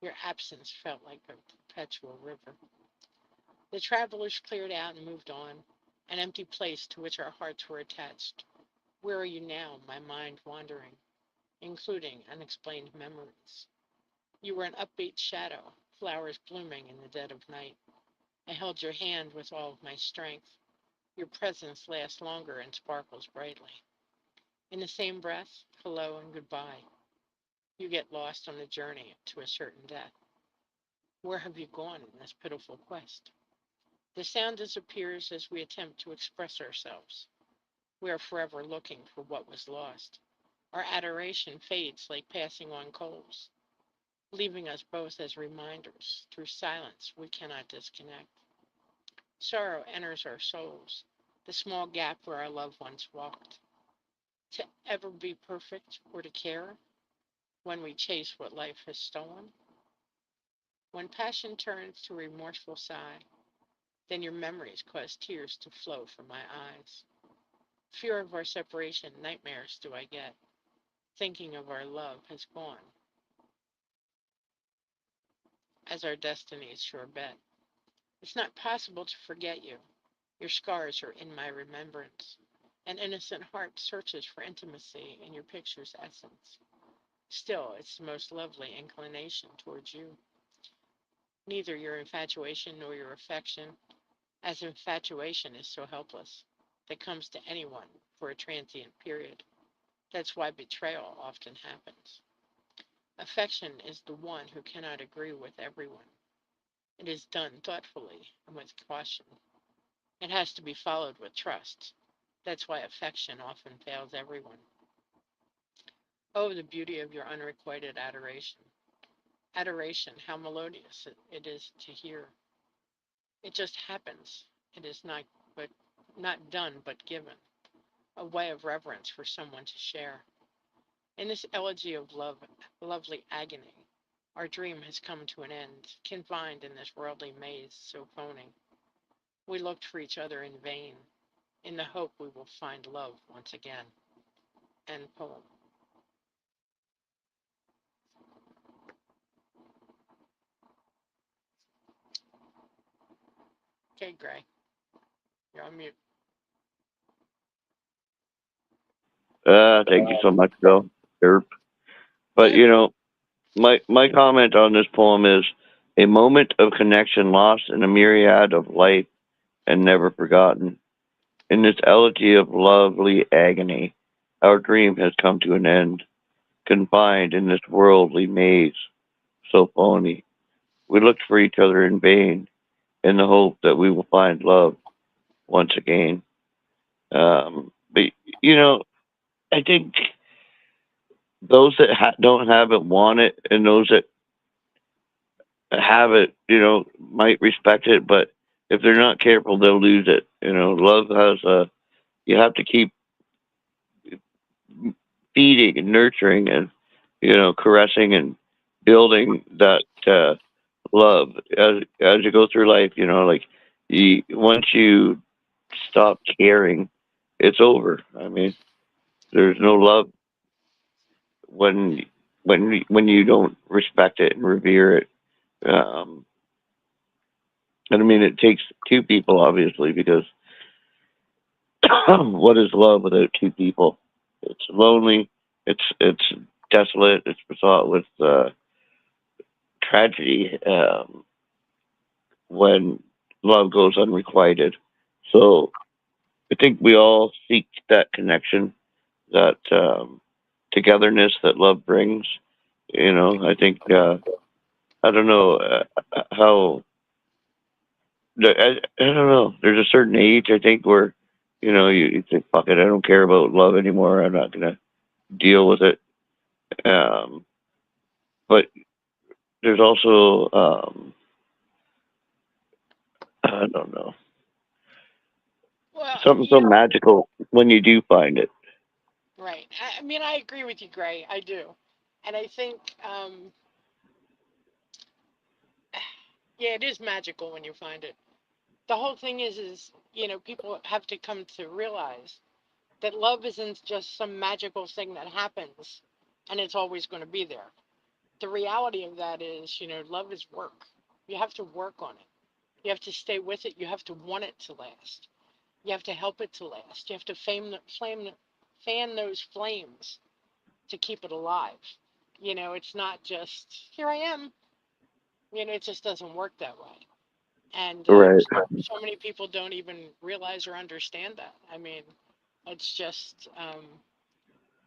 Your absence felt like a perpetual river. The travelers cleared out and moved on, an empty place to which our hearts were attached. Where are you now, my mind wandering, including unexplained memories? You were an upbeat shadow, flowers blooming in the dead of night. I held your hand with all of my strength. Your presence lasts longer and sparkles brightly. In the same breath, hello and goodbye. You get lost on the journey to a certain death. Where have you gone in this pitiful quest? The sound disappears as we attempt to express ourselves. We are forever looking for what was lost. Our adoration fades like passing on coals, leaving us both as reminders. Through silence, we cannot disconnect. Sorrow enters our souls, the small gap where our loved ones walked. To ever be perfect or to care when we chase what life has stolen? When passion turns to a remorseful sigh, then your memories cause tears to flow from my eyes. Fear of our separation, nightmares do I get. Thinking of our love has gone, as our destinies sure bet. It's not possible to forget you. Your scars are in my remembrance. An innocent heart searches for intimacy in your picture's essence. Still, it's the most lovely inclination towards you. Neither your infatuation nor your affection, as infatuation is so helpless, that comes to anyone for a transient period. That's why betrayal often happens. Affection is the one who cannot agree with everyone. It is done thoughtfully and with caution. It has to be followed with trust. That's why affection often fails everyone. Oh, the beauty of your unrequited adoration. Adoration, how melodious it is to hear. It just happens. It is not done but given, a way of reverence for someone to share. In this elegy of love, lovely agony, our dream has come to an end, confined in this worldly maze so phony. We looked for each other in vain, in the hope we will find love once again. End poem. Okay, Gray, you're on mute. Thank you so much, Bill. Derp. But Yeah, my comment on this poem is a moment of connection lost in a myriad of life and never forgotten. In this elegy of lovely agony, our dream has come to an end, confined in this worldly maze, so phony. We looked for each other in vain, in the hope that we will find love once again. But you know, I think those that don't have it want it, and those that have it, might respect it. But if they're not careful, they'll lose it. Love has a you have to keep feeding and nurturing and caressing and building that love as you go through life. Like once you stop caring, it's over. I mean, there's no love when when you don't respect it and revere it. Um, and I mean, it takes two people, obviously, because what is love without two people? It's lonely. It's desolate. It's besought with tragedy when love goes unrequited. So I think we all seek that connection, that togetherness that love brings. I think I don't know how. I don't know. There's a certain age, I think, where, you think, fuck it, I don't care about love anymore. I'm not going to deal with it. Um, but there's also, I don't know, Well, something so magical when you do find it. right. I mean, I agree with you, Gray. I do. And I think, yeah, it is magical when you find it. The whole thing is, people have to come to realize that love isn't just some magical thing that happens and it's always going to be there. The reality of that is, love is work. You have to work on it. You have to stay with it. You have to want it to last. You have to help it to last. You have to fan those flames to keep it alive. It's not just here I am. It just doesn't work that way. And Right. so many people don't even realize or understand that. I mean, it's just,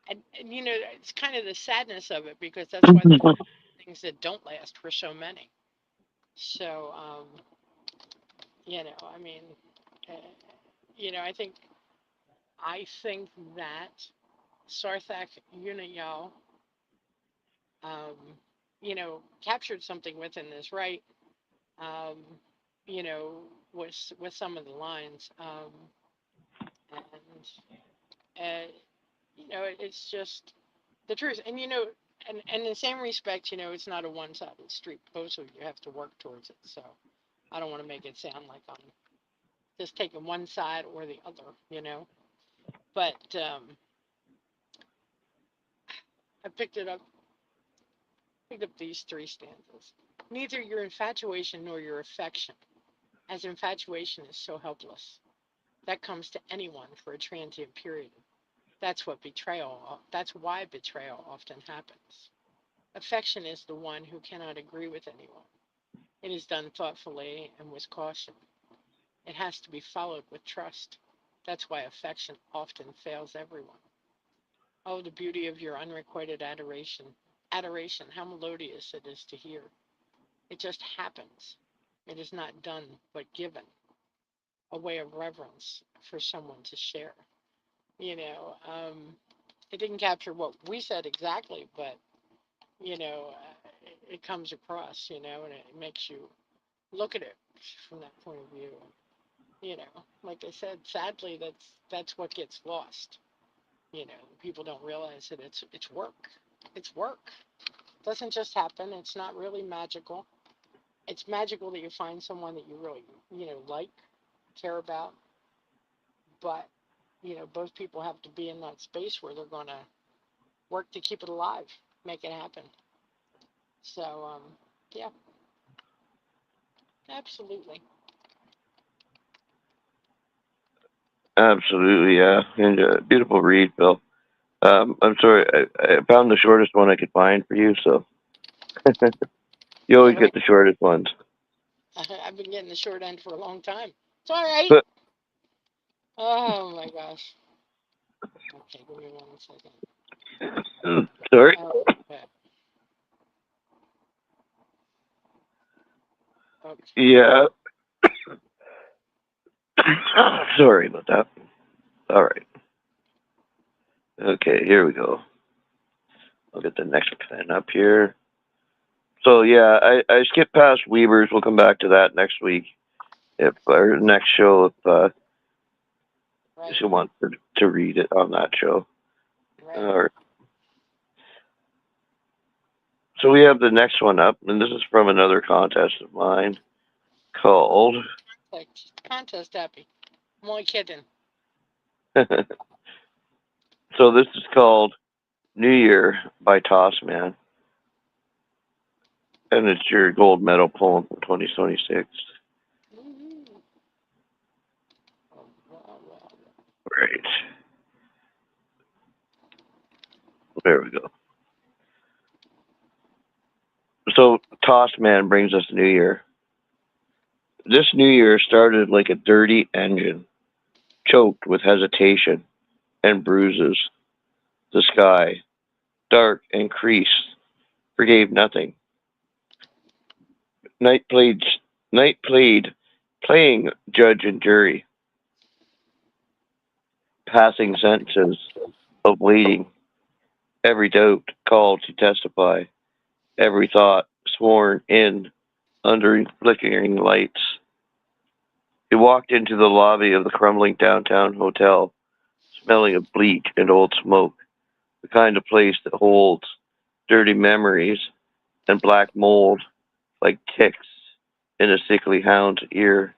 and it's kind of the sadness of it because that's why there's things that don't last for so many. So, I mean, uh, I think that Sarthak Uniyal, um, captured something within this, right? Um, you know, with some of the lines, and it's just the truth. And and in the same respect, it's not a one-sided street. Both of you have to work towards it. So I don't want to make it sound like I'm just taking one side or the other. But I picked up these three stanzas. Neither your infatuation nor your affection, as infatuation is so helpless. That comes to anyone for a transient period. That's why betrayal often happens. Affection is the one who cannot agree with anyone. It is done thoughtfully and with caution. It has to be followed with trust. That's why affection often fails everyone. Oh, the beauty of your unrequited adoration. Adoration, how melodious it is to hear. It just happens. It is not done, but given, a way of reverence for someone to share. You know, um, it didn't capture what we said exactly, but, it comes across, and it makes you look at it from that point of view. Like I said, sadly, that's what gets lost. People don't realize that it's work. It's work. It doesn't just happen. It's not really magical. It's magical that you find someone that you really, like, care about. But, both people have to be in that space where they're going to work to keep it alive, make it happen. So, yeah, absolutely. Absolutely, yeah. And beautiful read, Phil. I'm sorry, I found the shortest one I could find for you, so you always Really, get the shortest ones. I've been getting the short end for a long time. It's all right. But Oh my gosh. Okay, give me 1 second. sorry. Oh, okay. Okay. Yeah. Sorry about that. All right. Okay, here we go. I'll get the next pen up here. So yeah, I skipped past Weavers. We'll come back to that next week, if or next show, if Right. you want to read it on that show. Right. All right. So we have the next one up, and this is from another contest of mine called. Like contest happy. I'm only kidding. So this is called New Year by Toss Man, and it's your gold medal poem for 2026. Woo-hoo. Oh, wow, wow. Right. There we go. So Toss Man brings us New Year. This New Year started like a dirty engine, choked with hesitation and bruises. The sky, dark and creased, forgave nothing. Night played, night played playing judge and jury, passing sentences of waiting, every doubt called to testify, every thought sworn in under flickering lights. He walked into the lobby of the crumbling downtown hotel, smelling of bleach and old smoke, the kind of place that holds dirty memories and black mold like ticks in a sickly hound's ear.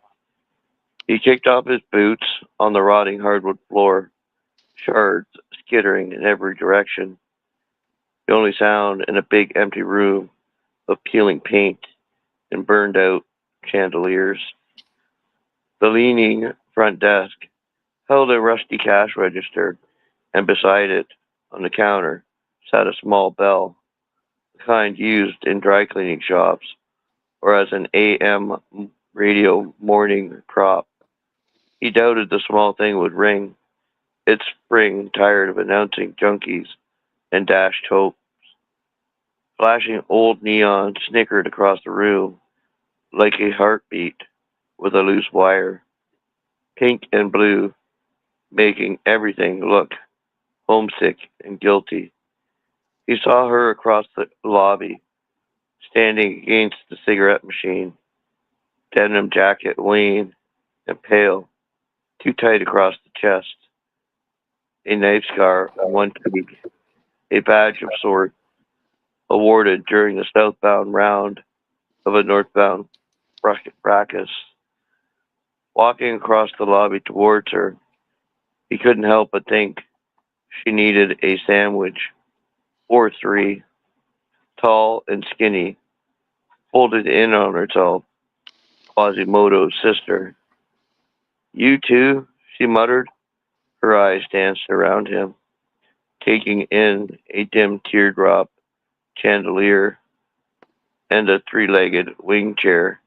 He kicked off his boots on the rotting hardwood floor, shards skittering in every direction. The only sound in a big empty room of peeling paint and burned out chandeliers. The leaning front desk held a rusty cash register, and beside it, on the counter, sat a small bell, the kind used in dry cleaning shops or as an AM radio morning prop. He doubted the small thing would ring. Its spring tired of announcing junkies and dashed hope. Flashing old neon snickered across the room like a heartbeat with a loose wire, pink and blue, making everything look homesick and guilty. He saw her across the lobby, standing against the cigarette machine, denim jacket lean and pale, too tight across the chest, a knife scar on one cheek, a badge of sorts awarded during the southbound round of a northbound fracas. Walking across the lobby towards her, he couldn't help but think she needed a sandwich or three, tall and skinny, folded in on herself, Quasimodo's sister. You too, she muttered, her eyes danced around him, taking in a dim teardrop chandelier and a three-legged wing chair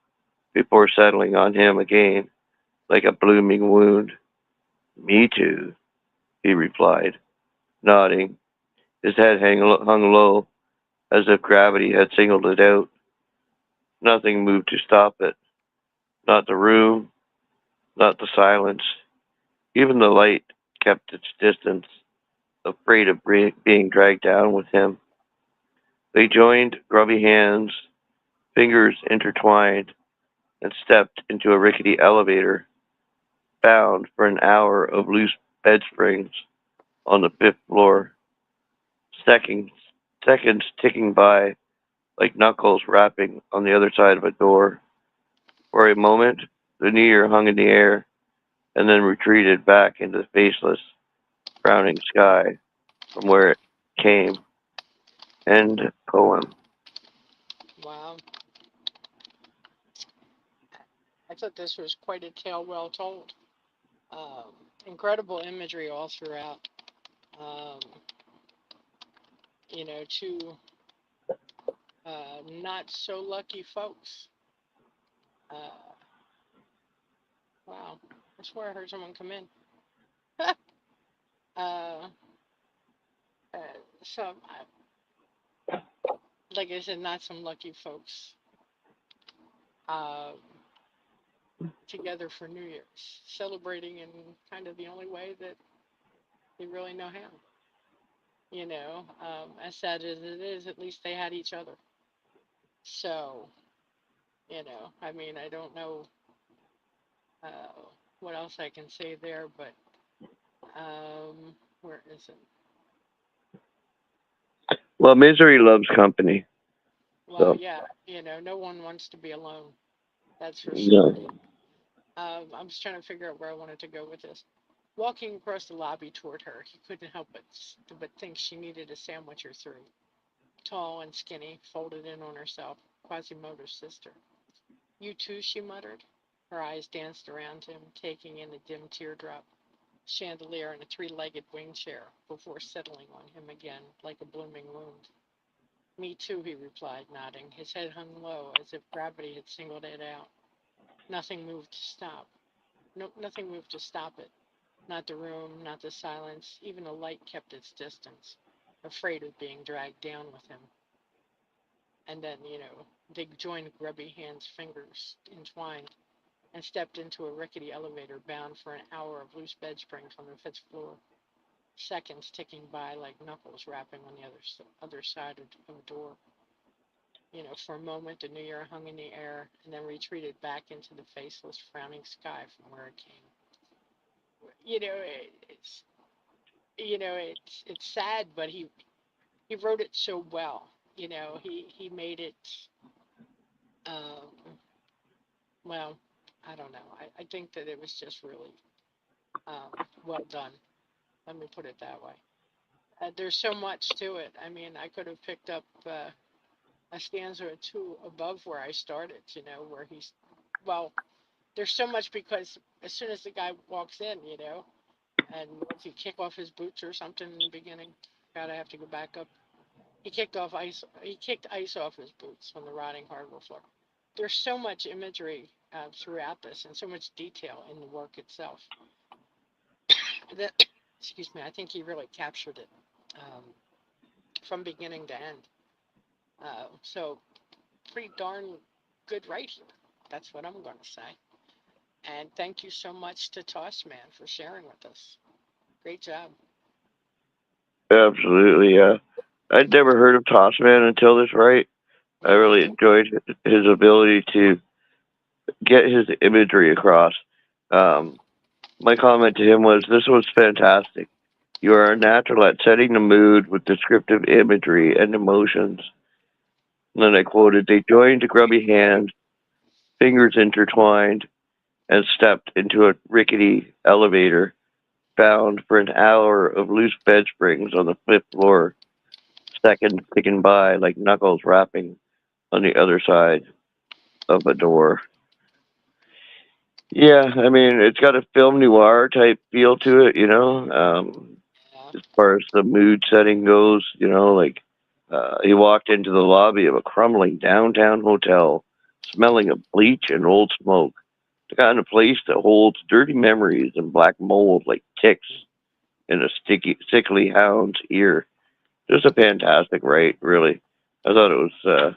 before settling on him again like a blooming wound. Me too, he replied, nodding, his head hung low as if gravity had singled it out. Nothing moved to stop it. Not the room, not the silence. Even the light kept its distance, afraid of being dragged down with him. They joined grubby hands, fingers intertwined, and stepped into a rickety elevator, bound for an hour of loose bed springs on the fifth floor. Seconds, seconds ticking by like knuckles rapping on the other side of a door. For a moment, the near hung in the air and then retreated back into the faceless, frowning sky from where it came. End poem. Wow. I thought this was quite a tale well told. Um, Incredible imagery all throughout. Um, to not so lucky folks. Uh, wow. I swear I heard someone come in. uh, uh, so, like I said, not some lucky folks uh, together for New Year's, celebrating in kind of the only way that they really know how. As sad as it is, at least they had each other. So, I mean, I don't know uh, what else I can say there, but where is it? Well, misery loves company. Well, So, yeah, no one wants to be alone. That's for sure. no. I'm just trying to figure out where I wanted to go with this. Walking across the lobby toward her, he couldn't help but think she needed a sandwich or three. Tall and skinny, folded in on herself, Quasimodo's sister. You too, she muttered. Her eyes danced around him, taking in a dim teardrop chandelier and a three-legged wing chair before settling on him again like a blooming wound. Me too, he replied, nodding. His head hung low, as if gravity had singled it out. Nothing moved to stop. No, nothing moved to stop it. Not the room, not the silence. Even the light kept its distance, afraid of being dragged down with him. And then, they joined grubby hands' fingers entwined, and stepped into a rickety elevator bound for an hour of loose bed springs on the fifth floor, seconds ticking by like knuckles rapping on the other side of a door. For a moment, the new year hung in the air and then retreated back into the faceless, frowning sky from where it came. It's it's sad, but he wrote it so well. He made it. Um, well, I don't know. I think that it was just really well done. Let me put it that way. There's so much to it. I mean, I could have picked up a stanza or two above where I started. Where he's well. There's so much because as soon as the guy walks in, and if you kick off his boots or something in the beginning, God, I have to go back up. He kicked off ice. He kicked ice off his boots on the rotting hardwood floor. There's so much imagery throughout this, and so much detail in the work itself. That, excuse me, I think he really captured it um, from beginning to end. So pretty darn good right here. That's what I'm going to say. And thank you so much to Tossman for sharing with us. Great job. Absolutely, yeah. I'd never heard of Tossman until this, right? I Mm-hmm. really enjoyed his ability to get his imagery across. Um, my comment to him was, "This was fantastic. You are a natural at setting the mood with descriptive imagery and emotions." And then I quoted, "They joined grubby hands, fingers intertwined, and stepped into a rickety elevator bound for an hour of loose bed springs on the fifth floor, seconds ticking by like knuckles rapping on the other side of a door." Yeah, I mean, it's got a film noir type feel to it, Yeah. as far as the mood setting goes, like he walked into the lobby of a crumbling downtown hotel, smelling of bleach and old smoke, the kind of place that holds dirty memories and black mold like ticks in a sickly hound's ear. Just a fantastic write, really. I thought it was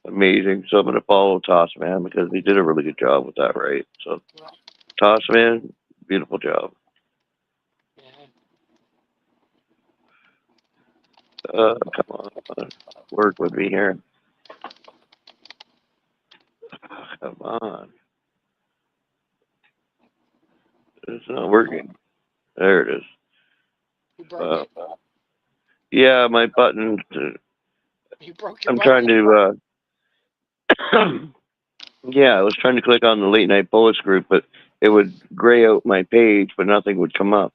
amazing. So I'm going to follow Toss Man because he did a really good job with that, right? So Well, Toss Man, beautiful job. yeah. Come on, work with me here. Come on, it's not working. There it is. You broke Uh, it? yeah, my button. You broke your I'm trying button? to. Yeah, I was trying to click on the late night poets group, but it would gray out my page, but nothing would come up.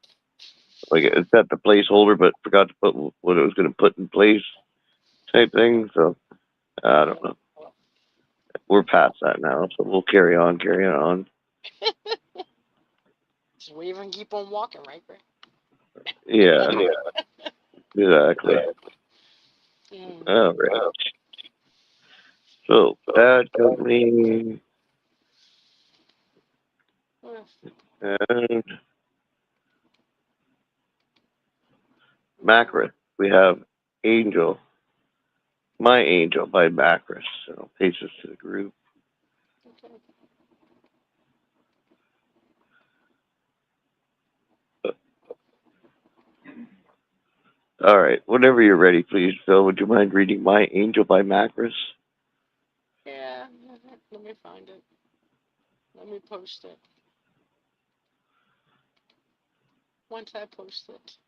Like it set the placeholder, but forgot to put what it was going to put in place, type thing. So I Yeah. don't know. We're past that now, so we'll carry on. So we even keep on walking, right, Greg? Yeah, exactly. Mm. All right. So bad company Well, and Macris. We have Angel, My Angel by Macris. So I'll paste this to the group. okay. All right. Whenever you're ready, please, Phil. Would you mind reading My Angel by Macris? Yeah. Let me find it. Let me post it. Once I post it,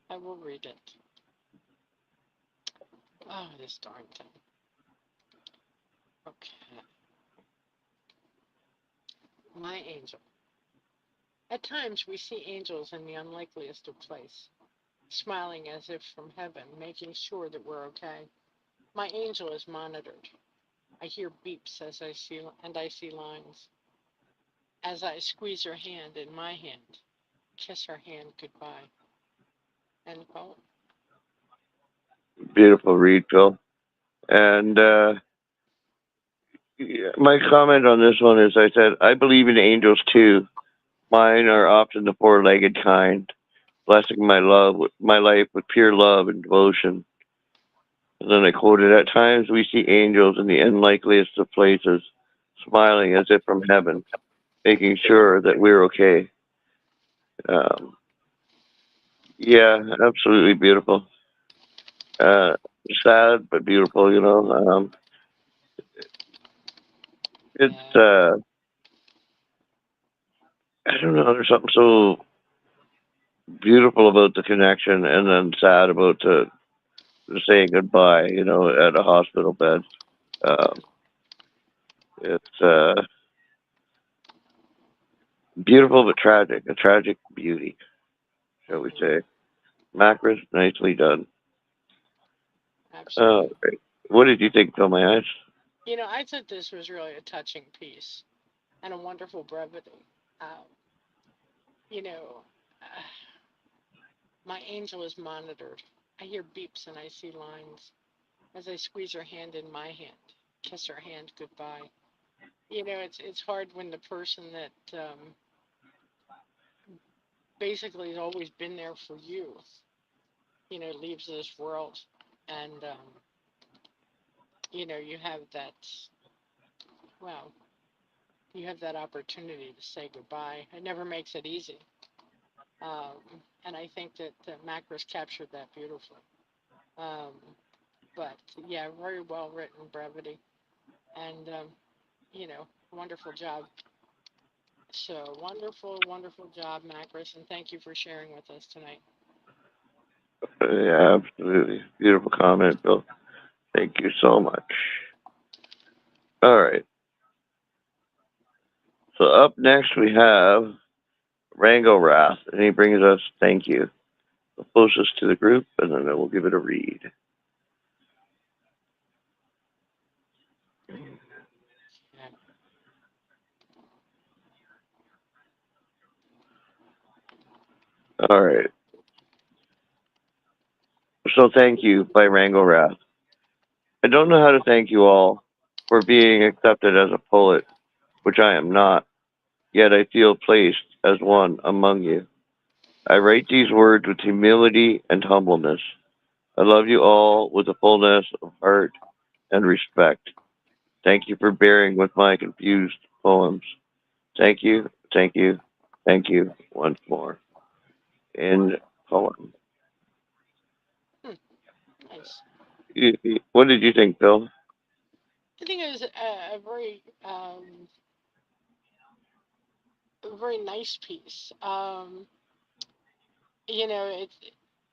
I will read it. Oh, this darn thing. Okay. My angel. At times we see angels in the unlikeliest of places, smiling as if from heaven, making sure that we're okay. My angel is monitored. I hear beeps I see lines. As I squeeze her hand in my hand, kiss her hand goodbye. End quote. Beautiful read, Phil. And yeah, my comment on this one is I said, I believe in angels too. Mine are often the four-legged kind, blessing my life with pure love and devotion. And then I quoted, at times we see angels in the unlikeliest of places, smiling as if from heaven, making sure that we're okay. Um, yeah, absolutely beautiful. Uh, Sad but beautiful, you know. It's Yeah. I don't know. There's something so beautiful about the connection, and then sad about saying goodbye. You know, at a hospital bed. Um, it's beautiful but tragic. A tragic beauty, shall we Mm, say? Macros, nicely done. absolutely. Right. What did you think, Phil? My eyes. I thought this was really a touching piece and a wonderful brevity. Um, you know, uh, my angel is monitored. I hear beeps and I see lines as I squeeze her hand in my hand, kiss her hand goodbye. It's hard when the person that basically has always been there for you, leaves this world, and you have that. Well, you have that opportunity to say goodbye. It never makes it easy, and I think that Macros captured that beautifully. Um, but yeah, very well written brevity, and wonderful job. So wonderful, wonderful job, Macros, and thank you for sharing with us tonight. Yeah, absolutely. Beautiful comment, Phil. Thank you so much. All right. So up next we have Rango Wrath, and he brings us "Thank You." The closest to the group, and then we'll give it a read. Yeah. All right. So "Thank You" by Rango Wrath. I don't know how to thank you all for being accepted as a poet, which I am not, yet I feel placed as one among you. I write these words with humility and humbleness. I love you all with a fullness of heart and respect. Thank you for bearing with my confused poems. Thank you, thank you, thank you once more. In poem. Hmm, nice. What did you think, Bill? I think it was a very nice piece.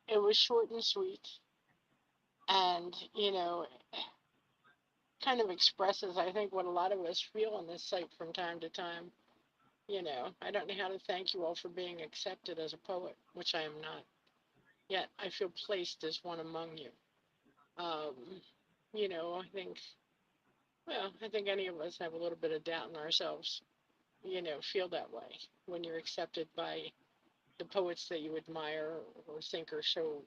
It was short and sweet, and kind of expresses, I think, what a lot of us feel on this site from time to time. I don't know how to thank you all for being accepted as a poet, which I am not. Yet I feel placed as one among you. Um, I think, well, I think any of us have a little bit of doubt in ourselves, feel that way when you're accepted by the poets that you admire or think are so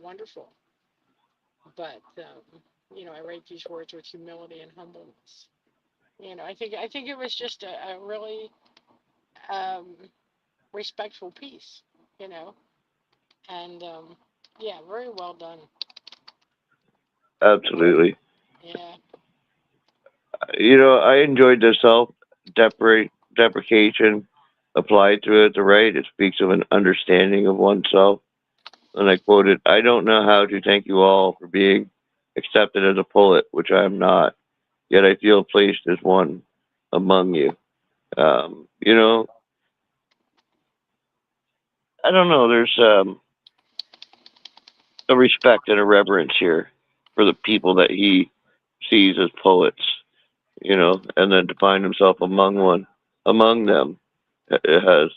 wonderful. But I write these words with humility and humbleness. I think it was just a really um, respectful piece, you know, and yeah, very well done. Absolutely. Yeah. I enjoyed the deprecation applied to it. The right, it speaks of an understanding of oneself. And I quoted, "I don't know how to thank you all for being accepted as a poet, which I am not. Yet I feel placed as one among you." Um, you know, I don't know. There's a respect and a reverence here for the people that he sees as poets. And then to find himself among them, it has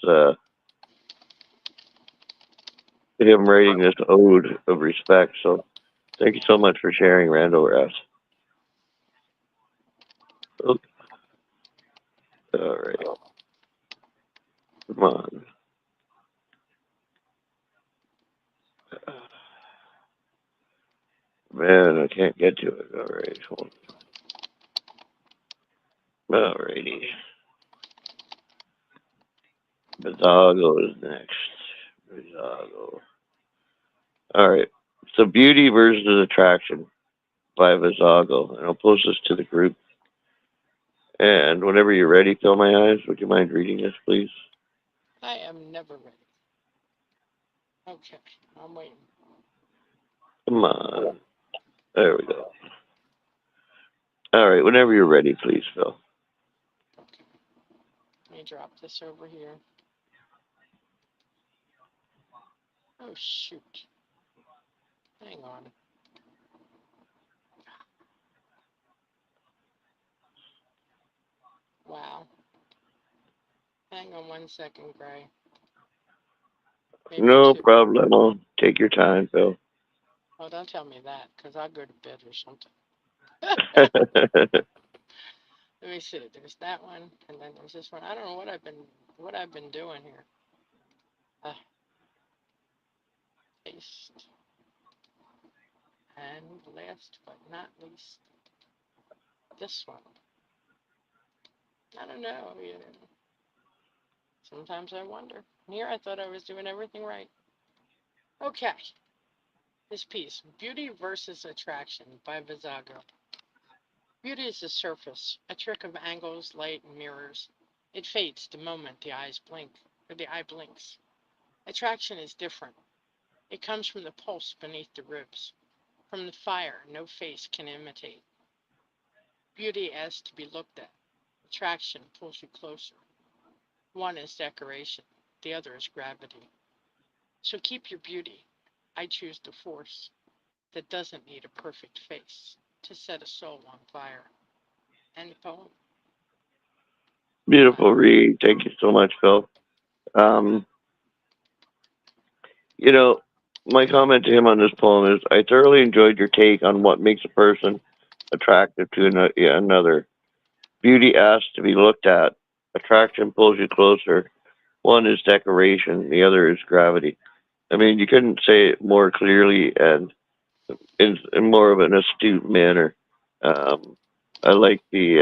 him writing this ode of respect. So thank you so much for sharing, Randall Rass. Oh, all right, come on, man, I can't get to it. All right, hold on. All righty, Bizago is next. Bizago. All right. So beauty versus attraction by Vizago, and I'll post this to the group. And whenever you're ready, fill my eyes. Would you mind reading this, please? I am never ready. Okay, I'm waiting. Come on. There we go. All right, whenever you're ready, please, Phil. Okay, let me drop this over here. Oh, shoot. Hang on. Wow. Hang on 1 second, Gray. Maybe I No should. problem. Take your time, Phil. Oh, don't tell me that, because I'll go to bed or something. Let me see. There's that one, and then there's this one. I don't know what I've been doing here. Uh, paste. And last but not least, this one. I don't know. Sometimes I wonder. Here I thought I was doing everything right. Okay. This piece, Beauty versus Attraction by Vizago. Beauty is the surface, a trick of angles, light, and mirrors. It fades the moment the eyes blink, or the eye blinks. Attraction is different. It comes from the pulse beneath the ribs, from the fire no face can imitate. Beauty asks to be looked at. Attraction pulls you closer. One is decoration, the other is gravity. So keep your beauty. I choose the force that doesn't need a perfect face to set a soul on fire. End poem. Beautiful read. Thank you so much, Phil. Um, you know, my comment to him on this poem is I thoroughly enjoyed your take on what makes a person attractive to another. Beauty asks to be looked at. Attraction pulls you closer. One is decoration, the other is gravity. I mean, you couldn't say it more clearly and in more of an astute manner. Um, I like the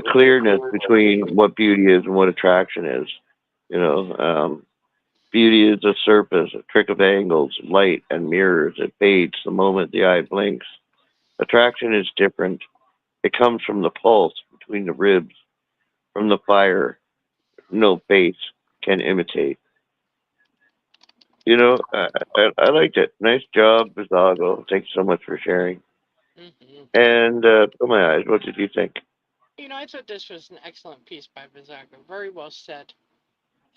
clearness between what beauty is and what attraction is. You know, beauty is a surface, a trick of angles, light, and mirrors. It fades the moment the eye blinks. Attraction is different. It comes from the pulse between the ribs, from the fire no face can imitate. I liked it. Nice job, Bizago. Thanks so much for sharing. Hmm. And for my eyes, what did you think? I thought this was an excellent piece by Vizago. Very well said,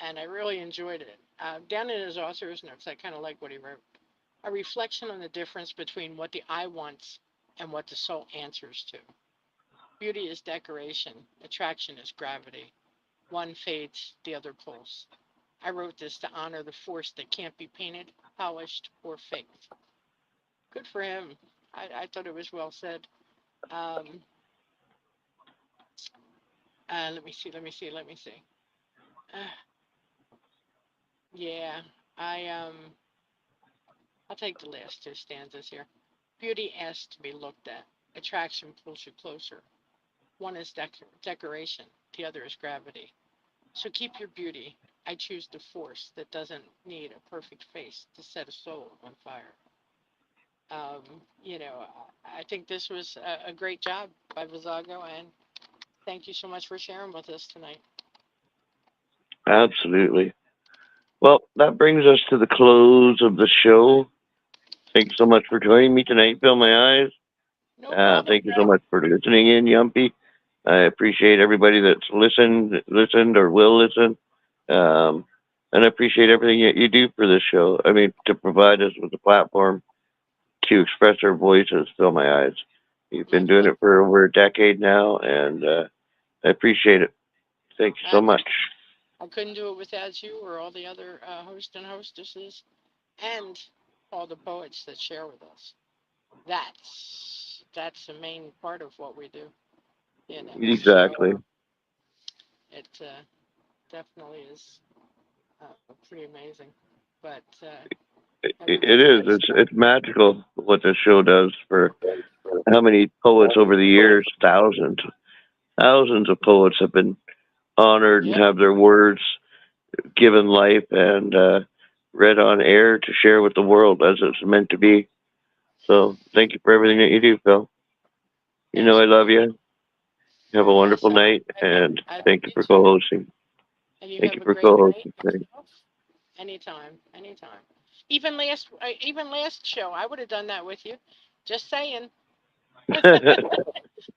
and I really enjoyed it. Down in his author's notes, I kind of like what he wrote. A reflection on the difference between what the eye wants and what the soul answers to. Beauty is decoration, attraction is gravity. One fades, the other pulls. I wrote this to honor the force that can't be painted, polished, or faked. Good for him. I thought it was well said. Um, let me see. Uh, yeah, I I'll take the last two stanzas here. Beauty asks to be looked at. Attraction pulls you closer. One is decoration, the other is gravity. So keep your beauty. I choose the force that doesn't need a perfect face to set a soul on fire. Um, I think this was a great job by Vizago, and thank you so much for sharing with us tonight. Absolutely. Well, that brings us to the close of the show. Thank you so much for joining me tonight, Bill My Eyes. No problem, Thank you so Greg. much for listening in, Yumpy. I appreciate everybody that's listened, or will listen. Um, and I appreciate everything that you do for this show. I mean, to provide us with a platform to express our voices, Fill My Eyes. You've My been doing pleasure. it for over a decade now, and I appreciate it. Thank you I, so much. I couldn't do it without you or all the other hosts and hostesses and all the poets that share with us. That's the main part of what we do, Exactly. So it definitely is pretty amazing. But It everybody is. has. It's magical what this show does for how many poets over the years. Thousands of poets have been honored and Yep. have their words given life and read on air to share with the world as it's meant to be. So thank you for everything that you do, Phil. You know I love you. Have a Yes, wonderful night, and I love thank you you for too. co-hosting. And you Thank have you a for great night co-hosting tonight. yourself. Anytime, anytime. Even last show, I would have done that with you. Just saying.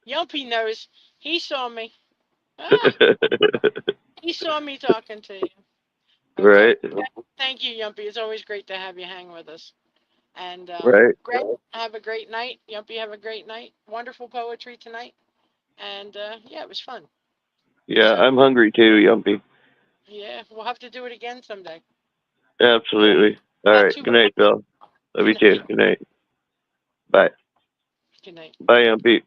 Yumpy knows. He saw me. Ah, he saw me talking to you. Okay. Right, Thank you, Yumpy. It's always great to have you hang with us. And right. Greg, have a great night. Yumpy, have a great night. Wonderful poetry tonight. And yeah, it was fun. Yeah, So I'm hungry too, Yumpy. yeah, we'll have to do it again someday. Absolutely. All About right. two Good months. night, Phil. Love you Good too. night. Good night. Bye. Good night. Bye, Yumpy.